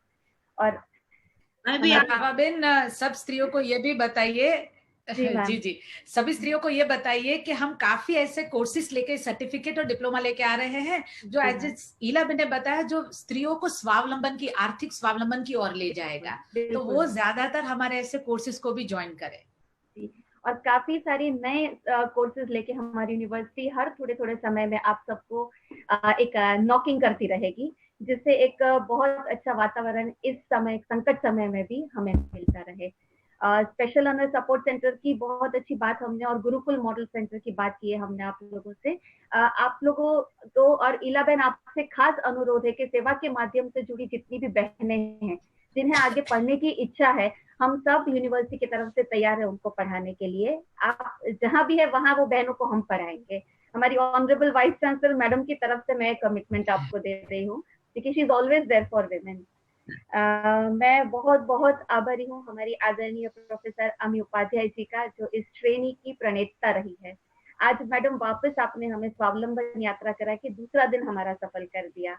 और बाबाबेन, सब स्त्रियों को ये भी बताइए, जी, सभी स्त्रियों को ये बताइए कि हम काफी ऐसे कोर्सेज लेके, सर्टिफिकेट और डिप्लोमा लेके आ रहे हैं जो एज ईलाबेन ने बताया, जो स्त्रियों को स्वावलंबन की, आर्थिक स्वावलंबन की ओर ले जाएगा। तो वो ज्यादातर हमारे ऐसे कोर्सेज को भी ज्वाइन करें। और काफी सारी नए कोर्सेज लेके हमारी यूनिवर्सिटी हर थोड़े थोड़े समय में आप सबको एक नॉकिंग करती रहेगी, जिससे एक बहुत अच्छा वातावरण इस समय, संकट समय में भी हमें मिलता रहे। स्पेशल ऑनर सपोर्ट सेंटर की बहुत अच्छी बात हमने, और गुरुकुल मॉडल सेंटर की बात की है हमने आप लोगों से। आप लोगों को और ईलाबेन, आपसे खास अनुरोध है कि सेवा के माध्यम से जुड़ी जितनी भी बहनें हैं, जिन्हें आगे पढ़ने की इच्छा है, हम सब यूनिवर्सिटी की तरफ से तैयार है उनको पढ़ाने के लिए। आप जहां भी है वहां वो बहनों को हम पढ़ाएंगे। हमारी ऑनरेबल वाइस चांसलर मैडम की तरफ से मैं कमिटमेंट आपको दे रही हूँ, क्योंकि she is always there for women. मैं बहुत बहुत आभारी हूँ हमारी आदरणीय प्रोफेसर अमी उपाध्याय जी का, जो इस श्रेणी की प्रणेता रही है। आज मैडम वापस आपने हमें स्वावलंबन यात्रा करा के दूसरा दिन हमारा सफल कर दिया।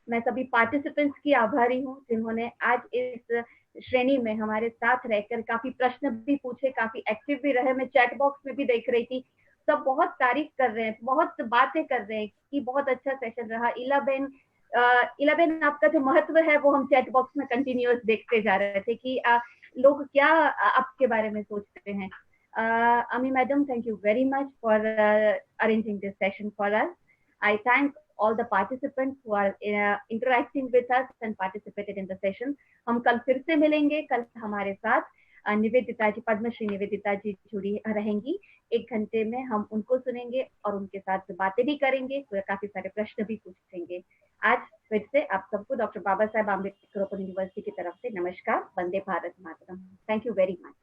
मैं सभी पार्टिसिपेंट्स की आभारी हूँ जिन्होंने आज इस श्रेणी में हमारे साथ रहकर काफी प्रश्न भी पूछे, काफी एक्टिव भी रहे। मैं चैट बॉक्स में भी देख रही थी, सब बहुत तारीफ कर रहे हैं, बहुत बातें कर रहे हैं कि बहुत अच्छा सेशन रहा। ईलाबेन, आपका जो महत्व है वो हम चैट बॉक्स में कंटिन्यूअस देखते जा रहे थे कि लोग क्या आपके बारे में सोचते हैं। Ami madam, thank you very much for arranging this session for us. I thank all the participants who are interacting with us and participated in the session. हम कल फिर से मिलेंगे। कल हमारे साथ निवेदिता जी, पद्मश्री निवेदिता जी जुड़ी रहेंगी। 1 घंटे में हम उनको सुनेंगे और उनके साथ बातें भी करेंगे, तो काफी सारे प्रश्न भी पूछेंगे। आज फिर से आप सबको doctor Baba Saheb Ambedkar open university की तरफ से नमस्कार। वंदे भारत मातरम। Thank you very much.